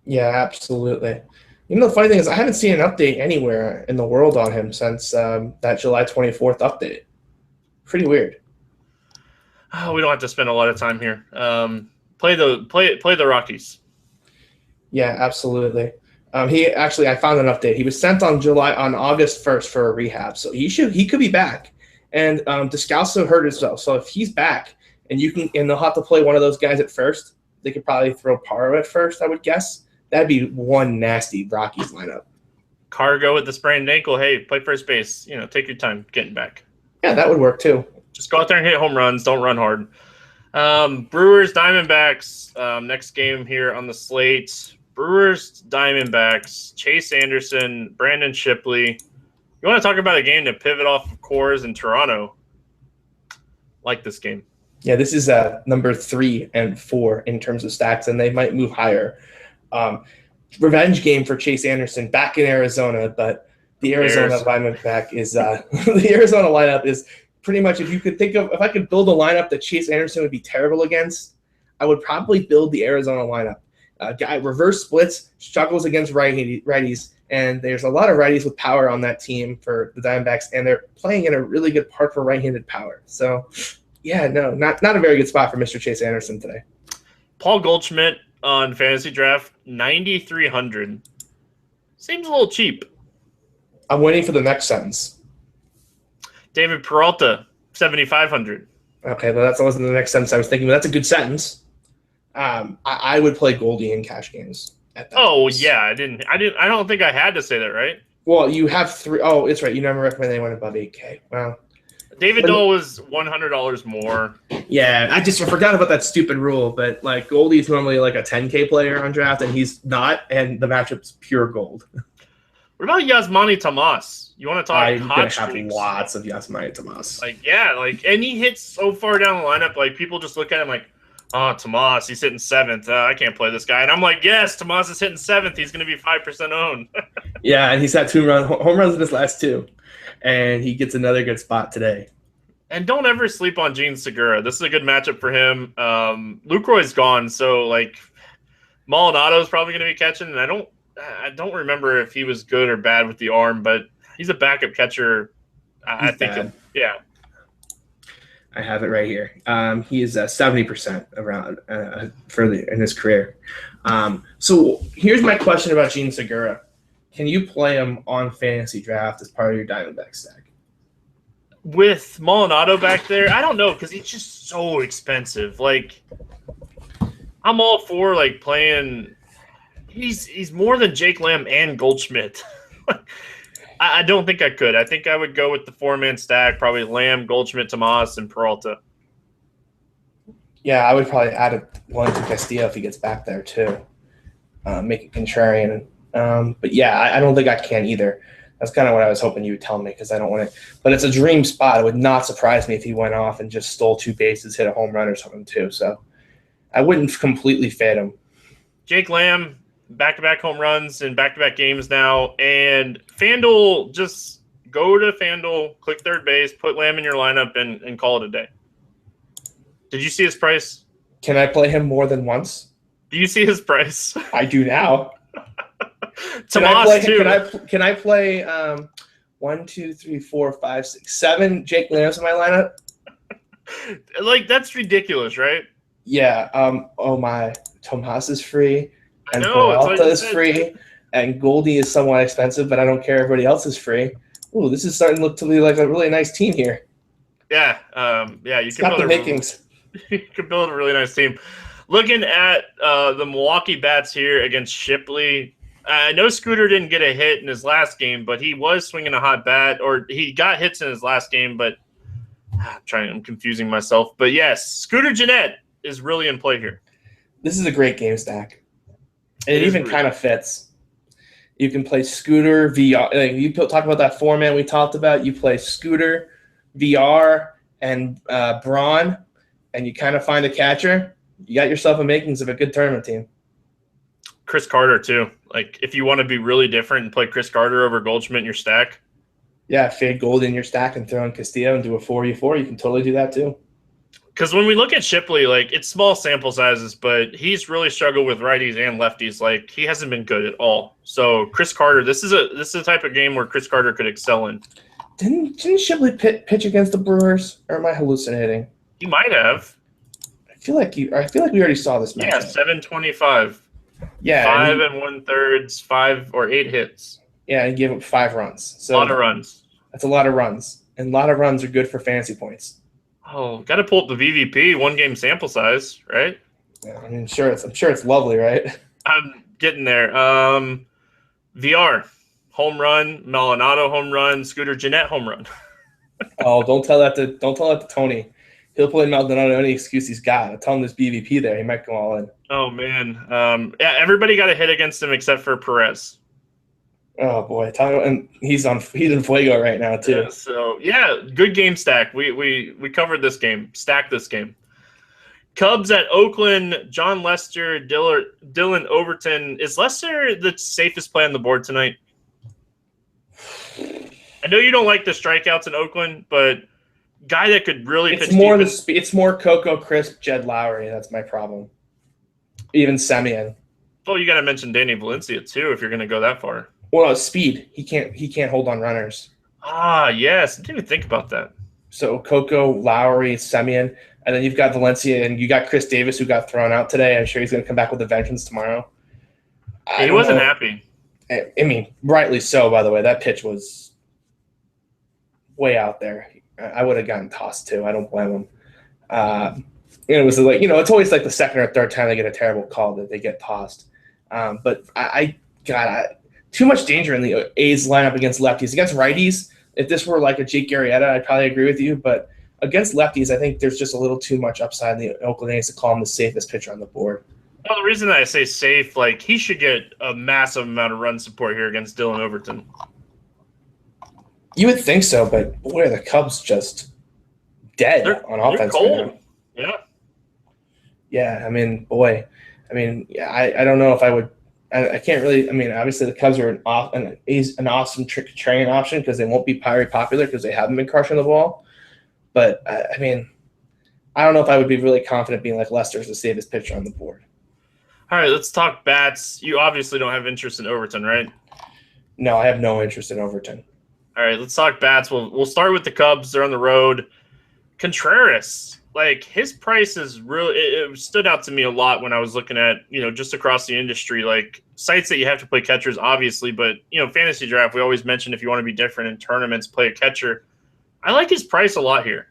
Yeah, absolutely. You know, the funny thing is I haven't seen an update anywhere in the world on him since that July 24th update. Pretty weird. Oh, we don't have to spend a lot of time here. Play the Rockies. Yeah, absolutely. I found an update. He was sent on August 1st for a rehab, so he could be back. And Descalso hurt himself, so if he's back and they'll have to play one of those guys at first, they could probably throw Parra at first, I would guess. That'd be one nasty Rockies lineup. Cargo with the sprained ankle. Hey, play first base. Take your time getting back. Yeah, that would work too. Just go out there and hit home runs. Don't run hard. Brewers, Diamondbacks. Next game here on the slate. Brewers, Diamondbacks. Chase Anderson, Brandon Shipley. You want to talk about a game to pivot off of Coors in Toronto? Like this game. Yeah, this is number 3 and 4 in terms of stacks, and they might move higher. Revenge game for Chase Anderson back in Arizona, but the Arizona Diamondback is the Arizona lineup is pretty much, if I could build a lineup that Chase Anderson would be terrible against, I would probably build the Arizona lineup. Guy reverse splits, struggles against righties, and there's a lot of righties with power on that team for the Diamondbacks, and they're playing in a really good park for right-handed power. So, yeah, no, not a very good spot for Mr. Chase Anderson today. Paul Goldschmidt on Fantasy Draft, 9,300. Seems a little cheap. I'm waiting for the next sentence. David Peralta, 7,500. Okay, well, that wasn't the next sentence I was thinking, but that's a good sentence. I would play Goldie in cash games. Yeah, I don't think I had to say that, right? Well, you have 3. Oh, it's right. You never recommend anyone above 8K. Well, David Dahl was $100 more. Yeah, I forgot about that stupid rule, but like Goldie's normally like a 10K player on draft, and he's not, and the matchup's pure gold. What about Yasmani Tomas? You want to talk I'm hot gonna streaks? have lots of Yasmani Tomas. And he hits so far down the lineup, like people just look at him like, oh, Tomas, he's hitting 7th. I can't play this guy. And I'm like, yes, Tomas is hitting 7th. He's going to be 5% owned. Yeah, and he's had 2 home runs in his last 2, and he gets another good spot today. And don't ever sleep on Gene Segura. This is a good matchup for him. Lucroy's gone, so like Maldonado's probably going to be catching. And I don't remember if he was good or bad with the arm, but he's a backup catcher. I think. Yeah. I have it right here. He is 70% around in his career. So here's my question about Gene Segura. Can you play him on Fantasy Draft as part of your Diamondback stack? With Maldonado back there, I don't know, because he's just so expensive. Like, I'm all for like playing. He's more than Jake Lamb and Goldschmidt. I don't think I could. I think I would go with the 4-man stack, probably Lamb, Goldschmidt, Tomas, and Peralta. Yeah, I would probably add one to Castillo if he gets back there too. Make it contrarian. But yeah, I don't think I can either. That's kind of what I was hoping you would tell me, because I don't want to. But it's a dream spot. It would not surprise me if he went off and just stole 2 bases, hit a home run or something too. So I wouldn't completely fade him. Jake Lamb, back-to-back home runs in back-to-back games now. And FanDuel, just go to FanDuel, click third base, put Lamb in your lineup, and call it a day. Did you see his price? Can I play him more than once? Do you see his price? I do now. Tomas too. Can I play 1, 2, 3, 4, 5, 6, 7 Jake Lambs in my lineup? Like, that's ridiculous, right? Yeah. Oh my, Tomas is free, and No, Peralta is free, and Goldie is somewhat expensive, but I don't care. Everybody else is free. Ooh, this is starting to look to be like a really nice team here. Yeah, you It's got the makings. You can build a really nice team. Looking at the Milwaukee Bats here against Shipley, I know Scooter didn't get a hit in his last game, but he was swinging a hot bat, or he got hits in his last game, but I'm confusing myself. But yes, Scooter Gennett is really in play here. This is a great game stack. It even kind of fits. You can play Scooter, VR. Like you talk about that four-man we talked about. You play Scooter, VR, and Braun, and you kind of find a catcher. You got yourself a makings of a good tournament team. Chris Carter, too. Like, if you want to be really different and play Chris Carter over Goldschmidt in your stack. Yeah, fade Gold in your stack and throw in Castillo and do a 4u4. You can totally do that, too. Because when we look at Shipley, like, it's small sample sizes, but he's really struggled with righties and lefties. Like, he hasn't been good at all. So, Chris Carter, this is a type of game where Chris Carter could excel in. Didn't Shipley pitch against the Brewers, or am I hallucinating? He might have. I feel like we already saw this match. Yeah, 725. Yeah, 5 1/3, 5 or 8 hits. Yeah, and give up 5 runs. So a lot of runs. That's a lot of runs, and a lot of runs are good for fantasy points. Oh, got to pull up the VVP, 1 game sample size, right? Yeah, I mean, I'm sure it's lovely, right? I'm getting there. VR home run, Maldonado home run, Scooter Gennett home run. Oh, don't tell that to Tony. He'll play Maldonado any excuse he's got. I'll tell him there's BVP there. He might go all in. Oh man, yeah, everybody got a hit against him except for Perez. Oh boy, and he's in Fuego right now too. Yeah, so yeah, good game stack. We covered this game, stacked this game. Cubs at Oakland, John Lester, Dylan Overton. Is Lester the safest play on the board tonight? I know you don't like the strikeouts in Oakland, but guy that could really pitch deep. It's more Coco Crisp, Jed Lowry. That's my problem. Even Semien. Well, you got to mention Danny Valencia too if you're going to go that far. Well, speed. He can't hold on runners. Ah, yes. I didn't even think about that. So Coco, Lowry, Semien, and then you've got Valencia, and you got Chris Davis who got thrown out today. I'm sure he's going to come back with a vengeance tomorrow. He wasn't happy. I mean, rightly so, by the way. That pitch was way out there. I would have gotten tossed too. I don't blame him. It was like, it's always like the second or third time they get a terrible call that they get tossed. But I got too much danger in the A's lineup against lefties. Against righties, if this were like a Jake Arrieta, I'd probably agree with you. But against lefties, I think there's just a little too much upside in the Oakland A's to call him the safest pitcher on the board. Well, the reason that I say safe, like, he should get a massive amount of run support here against Dylan Overton. You would think so, but boy, are the Cubs just dead on offense right now. Yeah. Yeah, I mean, boy. I mean, yeah, I don't know if I would – I can't really – I mean, obviously the Cubs are an awesome training option because they won't be very popular because they haven't been crushing the ball. But, I mean, I don't know if I would be really confident being like Lester's the safest pitcher on the board. All right, let's talk bats. You obviously don't have interest in Overton, right? No, I have no interest in Overton. All right, let's talk bats. We'll start with the Cubs. They're on the road. Contreras, like, his price is really – it stood out to me a lot when I was looking at, just across the industry, like, sites that you have to play catchers, obviously, but, fantasy draft, we always mention if you want to be different in tournaments, play a catcher. I like his price a lot here.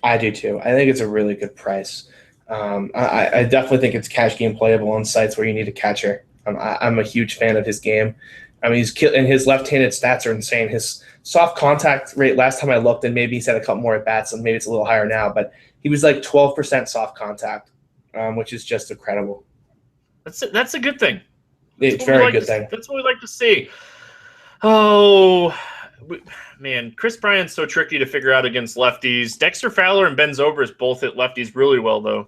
I do too. I think it's a really good price. I definitely think it's cash game playable on sites where you need a catcher. I'm a huge fan of his game. I mean, and his left-handed stats are insane. His soft contact rate last time I looked, and maybe he's had a couple more at bats, and maybe it's a little higher now, but he was like 12% soft contact, which is just incredible. That's a good thing. It's a very good thing. That's what we like to see. Oh, man, Chris Bryant's so tricky to figure out against lefties. Dexter Fowler and Ben Zobrist both hit lefties really well, though.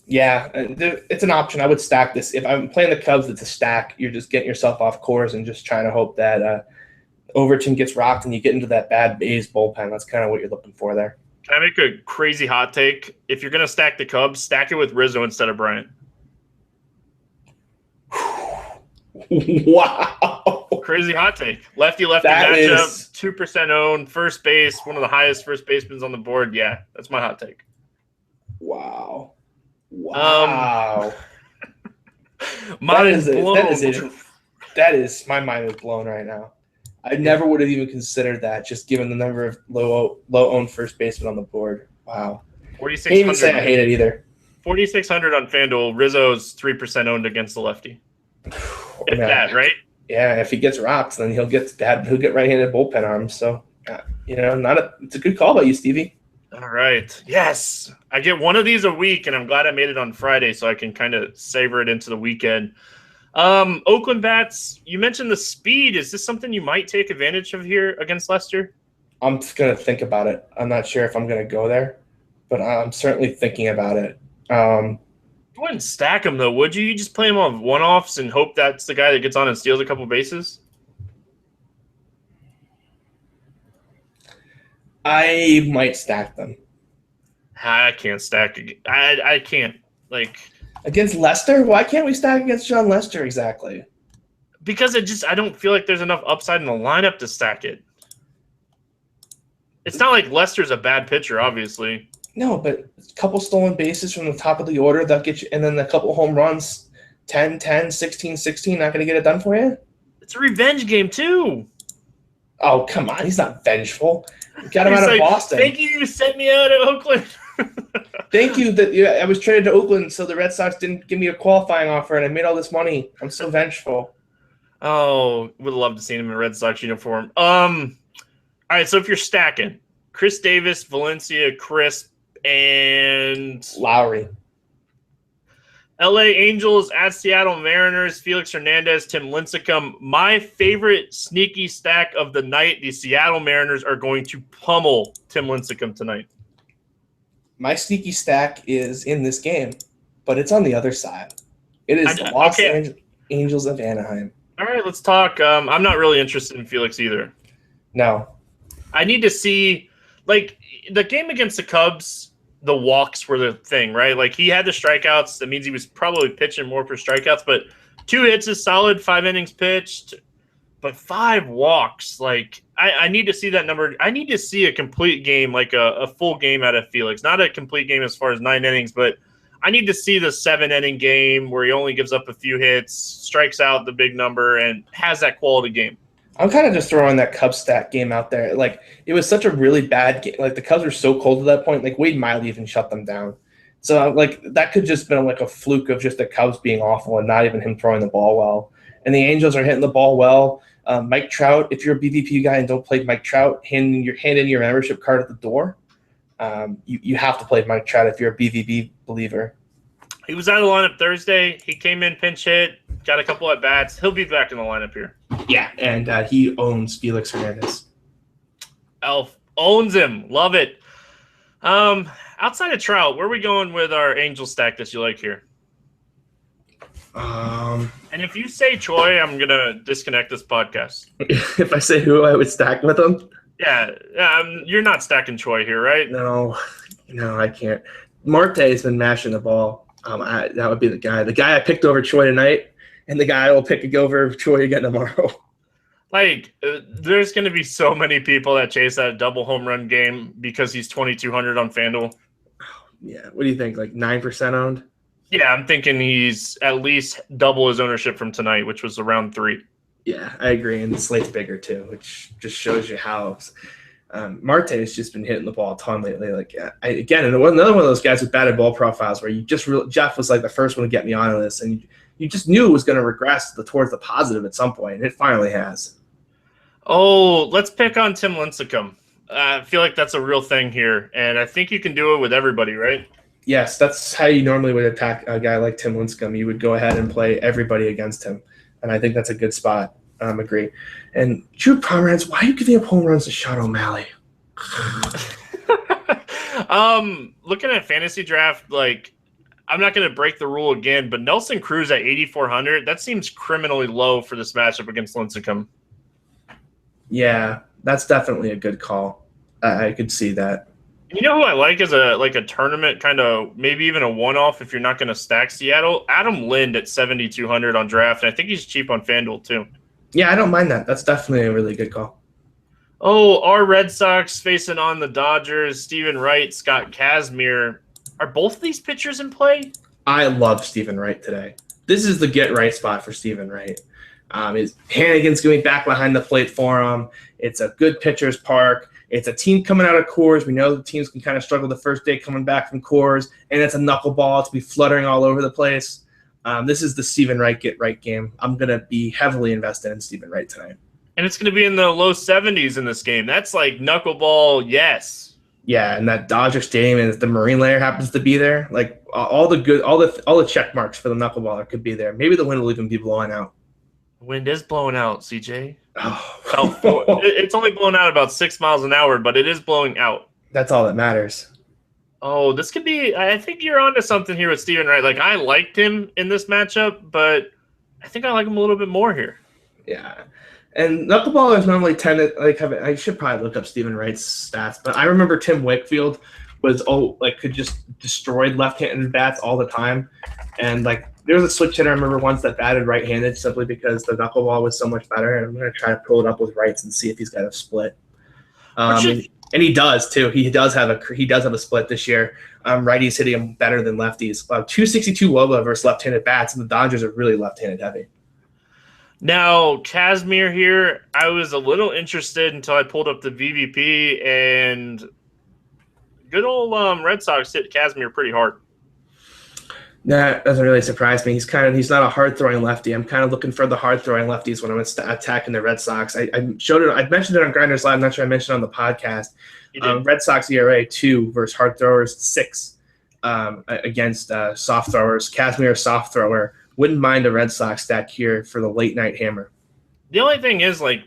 Yeah, it's an option. I would stack this. If I'm playing the Cubs, it's a stack. You're just getting yourself off course and just trying to hope that Overton gets rocked and you get into that bad A's bullpen. That's kind of what you're looking for there. Can I make a crazy hot take? If you're going to stack the Cubs, stack it with Rizzo instead of Bryant. Wow. Crazy hot take. Lefty-lefty matchup, 2% owned, first base, one of the highest first basemen on the board. Yeah, that's my hot take. Wow. Wow. Mind blown. That is, my mind is blown right now. I never would have even considered that, just given the number of low-owned first basemen on the board. Wow. 4,600. Can't even say I hate it either. 4,600 on FanDuel. Rizzo's 3% owned against the lefty. If that, right? Yeah, if he gets rocks, then he'll get right-handed bullpen arms. So, it's a good call by you, Stevie. All right. Yes. I get one of these a week, and I'm glad I made it on Friday so I can kind of savor it into the weekend. Oakland bats, you mentioned the speed. Is this something you might take advantage of here against Leicester? I'm going to think about it. I'm not sure if I'm going to go there, but I'm certainly thinking about it. You wouldn't stack him, though, would you? You just play him on one-offs and hope that's the guy that gets on and steals a couple bases? I might stack them. I can't stack. I can't. Against Leicester? Why can't we stack against John Lester exactly? Because I don't feel like there's enough upside in the lineup to stack it. It's not like Lester's a bad pitcher, obviously. No, but a couple stolen bases from the top of the order, that'll get you, and then a couple home runs, 10, 16, 16, not going to get it done for you? It's a revenge game, too. Oh, come on. He's not vengeful. Got him out of Boston. Thank you sent me out of Oakland. Thank you that I was traded to Oakland so the Red Sox didn't give me a qualifying offer and I made all this money. I'm so vengeful. Oh, would love to see him in a Red Sox uniform. All right, so if you're stacking, Chris Davis, Valencia, Crisp, and Lowry. LA Angels at Seattle Mariners, Felix Hernandez, Tim Lincecum. My favorite sneaky stack of the night, the Seattle Mariners are going to pummel Tim Lincecum tonight. My sneaky stack is in this game, but it's on the other side. It is the Los Angeles Angels of Anaheim. All right, let's talk. I'm not really interested in Felix either. No. I need to see, the game against the Cubs, the walks were the thing, right? He had the strikeouts. That means he was probably pitching more for strikeouts, but 2 hits is solid, 5 innings pitched, but 5 walks. I need to see that number. I need to see a complete game, a full game out of Felix. Not a complete game as far as 9 innings, but I need to see the 7-inning game where he only gives up a few hits, strikes out the big number, and has that quality game. I'm kind of just throwing that Cubs stat game out there. It was such a really bad game. The Cubs were so cold at that point. Wade Miley even shut them down. So, that could just been a fluke of just the Cubs being awful and not even him throwing the ball well. And the Angels are hitting the ball well. Mike Trout, if you're a BVP guy and don't play Mike Trout, hand in your membership card at the door. You have to play Mike Trout if you're a BVP believer. He was out of the lineup Thursday. He came in, pinch hit, got a couple at bats. He'll be back in the lineup here. Yeah, and he owns Felix Hernandez. Elf owns him. Love it. Outside of Trout, where are we going with our Angel stack that you like here? And if you say Choi, I'm going to disconnect this podcast. If I say who I would stack with him? Yeah, you're not stacking Choi here, right? No, I can't. Marte has been mashing the ball. That would be the guy. The guy I picked over Choi tonight, and the guy I will pick over Choi again tomorrow. There's going to be so many people that chase that double home run game because he's 2,200 on FanDuel. Yeah. What do you think? 9% owned? Yeah, I'm thinking he's at least double his ownership from tonight, which was around 3. Yeah, I agree. And the slate's bigger too, which just shows you how Marte has just been hitting the ball a ton lately. Another one of those guys with batted ball profiles where Jeff was the first one to get me on this, and you just knew it was going to regress towards the positive at some point, and it finally has. Oh, let's pick on Tim Lincecum. I feel like that's a real thing here, and I think you can do it with everybody, right? Yes, that's how you normally would attack a guy like Tim Lincecum. You would go ahead and play everybody against him, and I think that's a good spot. Agree. And Drew Pomeranz, why are you giving up home runs to Sean O'Malley? Looking at fantasy draft, I'm not going to break the rule again, but Nelson Cruz at 8,400, that seems criminally low for this matchup against Lincecum. Yeah, that's definitely a good call. I could see that. You know who I like as a tournament kind of maybe even a one-off if you're not going to stack Seattle? Adam Lind at 7,200 on draft, and I think he's cheap on FanDuel too. Yeah, I don't mind that. That's definitely a really good call. Oh, our Red Sox facing on the Dodgers. Stephen Wright, Scott Kazmir. Are both of these pitchers in play? I love Stephen Wright today. This is the get right spot for Stephen Wright. Hannigan's going back behind the plate for him. It's a good pitcher's park. It's a team coming out of Coors. We know the teams can kind of struggle the first day coming back from Coors, and it's a knuckleball to be fluttering all over the place. This is the Stephen Wright get right game. I'm going to be heavily invested in Stephen Wright tonight. And it's going to be in the low 70s in this game. That's like knuckleball, yes. Yeah, and that Dodger Stadium and the Marine Layer happens to be there. Like all the check marks for the knuckleballer could be there. Maybe the wind will even be blowing out. The wind is blowing out, CJ. Oh. It's only blowing out about 6 miles an hour, but it is blowing out. That's all that matters. Oh, this could be – I think you're onto something here with Stephen Wright. Like, I liked him in this matchup, but I think I like him a little bit more here. Yeah. And knuckleballers normally tend to like have – I should probably look up Stephen Wright's stats, but I remember Tim Wakefield could just destroy left-handed bats all the time. And, like, there was a switch hitter I remember once that batted right-handed simply because the knuckleball was so much better. And I'm going to try to pull it up with Wrights and see if he's got a split. And he does too. He does have a split this year. Righties hitting him better than lefties. 262 WOBA versus left-handed bats, and the Dodgers are really left-handed heavy. Now, Kazmir here, I was a little interested until I pulled up the VVP, and good old Red Sox hit Kazmir pretty hard. That doesn't really surprise me. He's not a hard throwing lefty. I'm kind of looking for the hard throwing lefties when I'm attacking the Red Sox. I mentioned it on Grinders Live. I'm not sure I mentioned it on the podcast. Red Sox ERA 2 versus hard throwers 6 against soft throwers. Kazmir soft thrower. Wouldn't mind a Red Sox stack here for the late night hammer. The only thing is, like,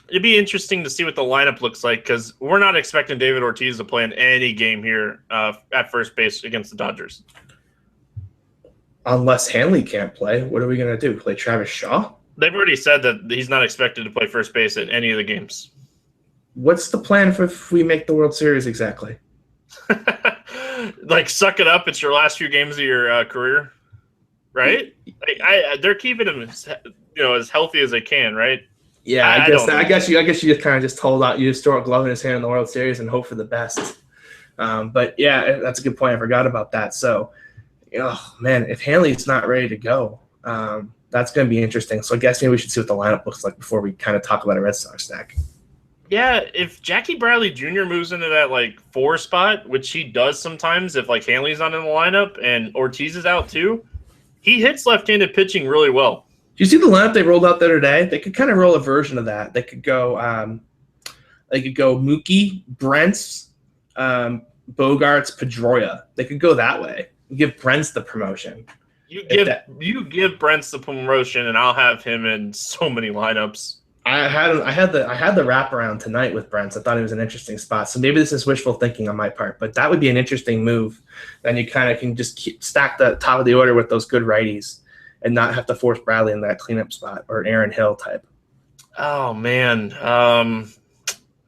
it'd be interesting to see what the lineup looks like because we're not expecting David Ortiz to play in any game here at first base against the Dodgers. Unless Hanley can't play, what are we going to do? Play Travis Shaw? They've already said that he's not expected to play first base at any of the games. What's the plan for if we make the World Series exactly? Like, suck it up. It's your last few games of your career, right? Like, they're keeping him, as healthy as they can, right? Yeah, I guess you just kind of just hold out. You just throw a glove in his hand in the World Series and hope for the best. But yeah, that's a good point. I forgot about that. So. Oh, man, if Hanley's not ready to go, that's going to be interesting. So I guess maybe we should see what the lineup looks like before we kind of talk about a Red Sox stack. Yeah, if Jackie Bradley Jr. moves into that, 4 spot, which he does sometimes if, Hanley's not in the lineup and Ortiz is out too, he hits left-handed pitching really well. Do you see the lineup they rolled out there today? They could kind of roll a version of that. They could go Mookie, Brents, Bogarts, Pedroia. They could go that way. Give Brents the promotion. You give Brents the promotion, and I'll have him in so many lineups. I had the wraparound tonight with Brents. I thought it was an interesting spot. So maybe this is wishful thinking on my part, but that would be an interesting move. Then you kind of can just stack the top of the order with those good righties, and not have to force Bradley in that cleanup spot or Aaron Hill type. Oh man.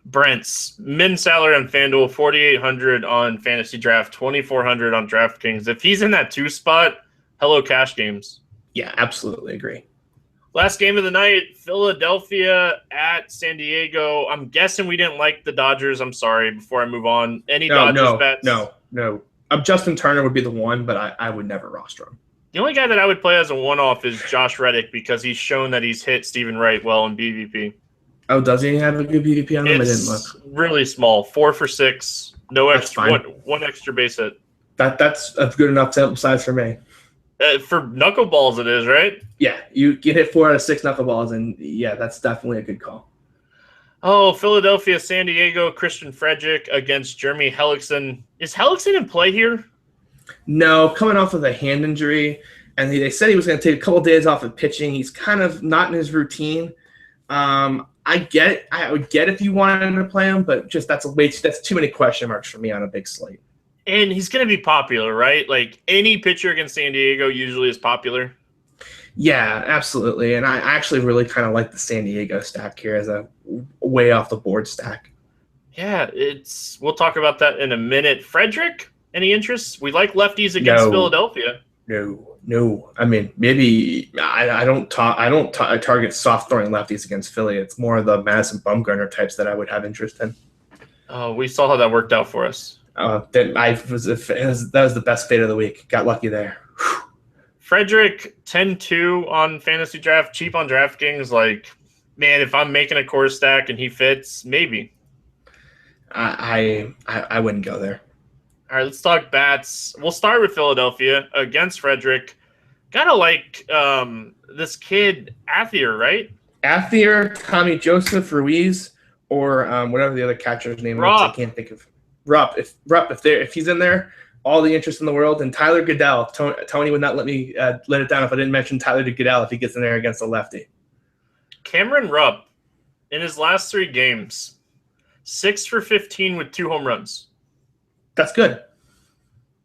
Brent's min salary on FanDuel, $4,800 on Fantasy Draft, $2,400 on DraftKings. If he's in that 2 spot, hello cash games. Yeah, absolutely agree. Last game of the night, Philadelphia at San Diego. I'm guessing we didn't like the Dodgers. I'm sorry. Before I move on, Dodgers bets? No. Justin Turner would be the one, but I would never roster him. The only guy that I would play as a one-off is Josh Reddick because he's shown that he's hit Stephen Wright well in BVP. Oh, does he have a good BVP on him? I didn't look. Really small, 4 for 6, no extra, one extra base hit. That's a good enough sample size for me. For knuckleballs, it is, right? Yeah, you get hit 4 out of 6 knuckleballs, and yeah, that's definitely a good call. Oh, Philadelphia, San Diego, Christian Frederick against Jeremy Hellickson. Is Hellickson in play here? No, coming off of a hand injury, and they said he was going to take a couple days off of pitching. He's kind of not in his routine. I get it. I would get if you wanted to play him, but just that's too many question marks for me on a big slate. And he's going to be popular, right? Like any pitcher against San Diego usually is popular. Yeah, absolutely. And I actually really kind of like the San Diego stack here as a way off the board stack. Yeah, we'll talk about that in a minute. Frederick, any interest? We like lefties against Philadelphia. No. I mean, maybe I don't target soft throwing lefties against Philly. It's more the Madison Bumgarner types that I would have interest in. Oh, we saw how that worked out for us. That was the best fate of the week. Got lucky there. Whew. Frederick 10-2 on fantasy draft, cheap on DraftKings. Like, man, if I'm making a core stack and he fits, maybe. I wouldn't go there. All right, let's talk bats. We'll start with Philadelphia against Frederick. Gotta like this kid, Athier, right? Athier, Tommy Joseph, Ruiz, or whatever the other catcher's name is. I can't think of. Rupp. If he's in there, all the interest in the world. And Tyler Goodell. Tony would not let me let it down if I didn't mention Tyler Goodell if he gets in there against a lefty. Cameron Rupp, in his last 3 games, 6 for 15 with 2 home runs. That's good.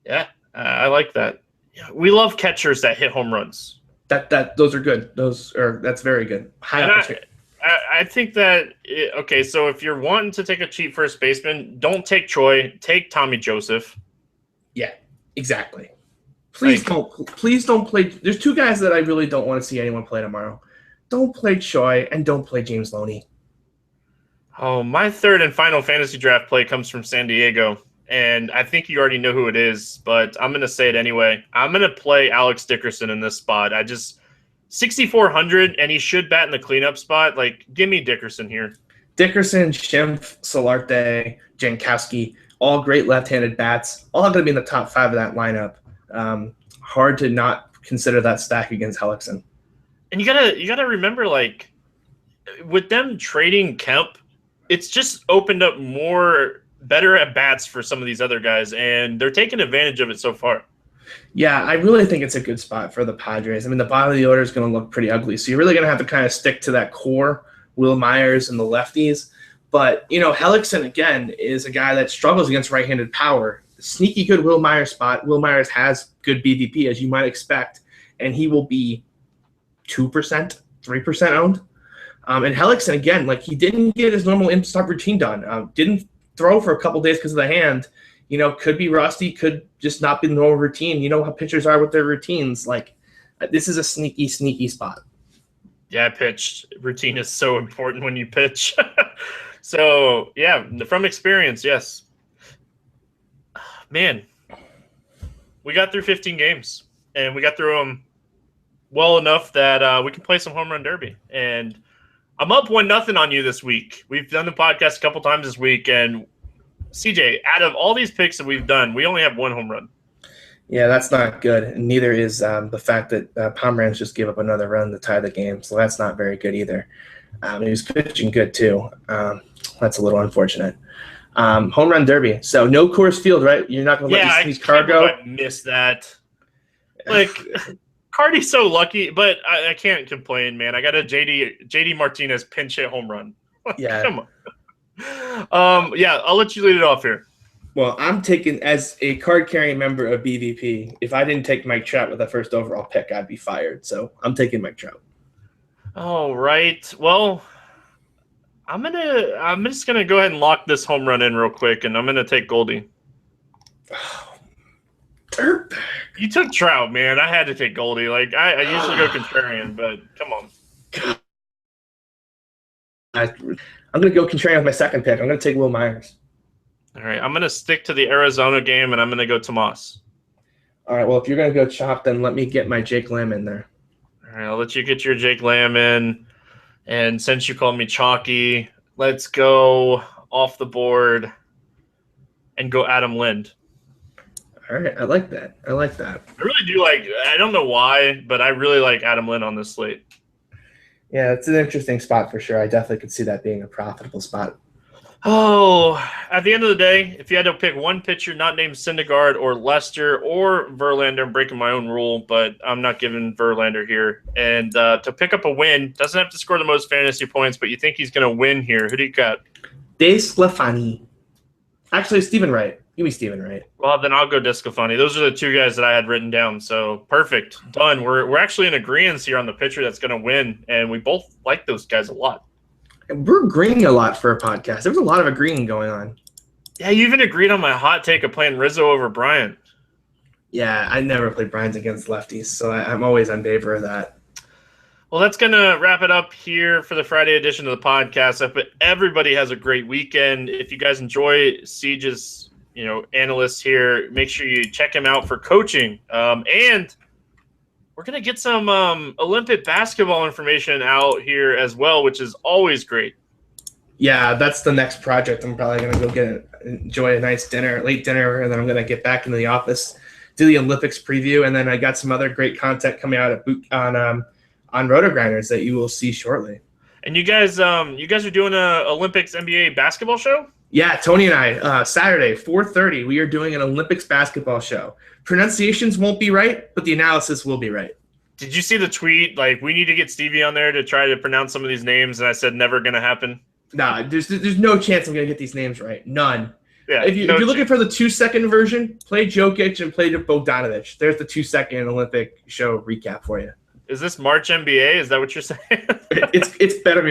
Yeah, I like that. Yeah, we love catchers that hit home runs. Those are good. That's very good. I think that okay. So if you're wanting to take a cheap first baseman, don't take Choi. Take Tommy Joseph. Yeah, exactly. Please don't play. There's 2 guys that I really don't want to see anyone play tomorrow. Don't play Choi and don't play James Loney. Oh, my third and final fantasy draft play comes from San Diego. And I think you already know who it is, but I'm going to say it anyway. I'm going to play Alex Dickerson in this spot. 6,400, and he should bat in the cleanup spot. Like, give me Dickerson here. Dickerson, Schimpf, Solarte, Jankowski, all great left-handed bats. All going to be in the top 5 of that lineup. Hard to not consider that stack against Hellickson. And you gotta remember, like, with them trading Kemp, it's just opened up more better at bats for some of these other guys, and they're taking advantage of it so far. Yeah, I really think it's a good spot for the Padres. I mean, the bottom of the order is going to look pretty ugly, so you're really going to have to kind of stick to that core, Will Myers and the lefties. But, Hellickson, again, is a guy that struggles against right-handed power. Sneaky good Will Myers spot. Will Myers has good BVP, as you might expect, and he will be 2%, 3% owned. And Hellickson, again, like he didn't get his normal in-stop routine done. Didn't throw for a couple days because of the hand. Could be rusty, could just not be the normal routine. You know how pitchers are with their routines. Like, this is a sneaky spot. Yeah, pitch routine is so important when you pitch. So, yeah, from experience, yes. Man, we got through 15 games, and we got through them well enough that we can play some home run derby. And I'm up 1-0 on you this week. We've done the podcast a couple times this week, and CJ, out of all these picks that we've done, we only have 1 home run. Yeah, that's not good. And neither is the fact that Pomeranz just gave up another run to tie the game, so that's not very good either. He was pitching good too. That's a little unfortunate. Home run derby. So no Coors Field, right? You're not going to let these Cargo. I missed that. Like. Cardi's so lucky, but I can't complain, man. I got a JD Martinez pinch hit home run. Yeah. Come on. Yeah, I'll let you lead it off here. Well, I'm taking, as a card-carrying member of BVP, if I didn't take Mike Trout with the first overall pick, I'd be fired. So I'm taking Mike Trout. All right. Well, I'm just gonna go ahead and lock this home run in real quick, and I'm gonna take Goldie. Oh, dirtbag. You took Trout, man. I had to take Goldie. Like I usually go contrarian, but come on. I'm going to go contrarian with my second pick. I'm going to take Will Myers. All right. I'm going to stick to the Arizona game, and I'm going to go Tomas. All right. Well, if you're going to go Chop, then let me get my Jake Lamb in there. All right. I'll let you get your Jake Lamb in. And since you called me Chalky, let's go off the board and go Adam Lind. All right. I like that. I really do I don't know why, but I really like Adam Lind on this slate. Yeah, it's an interesting spot for sure. I definitely could see that being a profitable spot. Oh, at the end of the day, if you had to pick one pitcher not named Syndergaard or Lester or Verlander, I'm breaking my own rule, but I'm not giving Verlander here. And to pick up a win, doesn't have to score the most fantasy points, but you think he's going to win here. Who do you got? DeSclafani. Actually, Stephen Wright. Give me Stephen Wright. Well, then I'll go DeSclafani. Those are the 2 guys that I had written down. So perfect. Done. We're actually in agreement here on the pitcher that's going to win, and we both like those guys a lot. We're agreeing a lot for a podcast. There was a lot of agreeing going on. Yeah, you even agreed on my hot take of playing Rizzo over Bryant. Yeah, I never played Bryant against lefties, so I'm always in favor of that. Well, that's going to wrap it up here for the Friday edition of the podcast. I hope everybody has a great weekend. If you guys enjoy Siege's, analyst here, make sure you check him out for coaching. And we're going to get some Olympic basketball information out here as well, which is always great. Yeah, that's the next project. I'm probably going to go enjoy a nice dinner, late dinner, and then I'm going to get back into the office, do the Olympics preview, and then I got some other great content coming out on Roto-Grinders that you will see shortly. And you guys are doing a Olympics NBA basketball show? Yeah, Tony and I, Saturday, 4:30, we are doing an Olympics basketball show. Pronunciations won't be right, but the analysis will be right. Did you see the tweet? Like, we need to get Stevie on there to try to pronounce some of these names, and I said never going to happen. Nah, there's no chance I'm going to get these names right. None. Yeah, if you're looking for the 2-second version, play Jokic and play Bogdanovic. There's the 2-second Olympic show recap for you. Is this March NBA? Is that what you're saying? It's better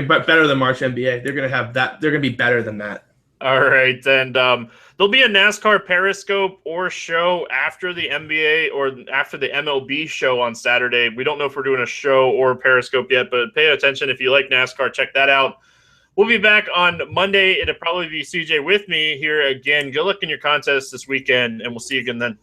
than March NBA. They're gonna have that. They're gonna be better than that. All right, and there'll be a NASCAR Periscope or show after the NBA or after the MLB show on Saturday. We don't know if we're doing a show or Periscope yet, but pay attention if you like NASCAR. Check that out. We'll be back on Monday. It'll probably be CJ with me here again. Good luck in your contest this weekend, and we'll see you again then.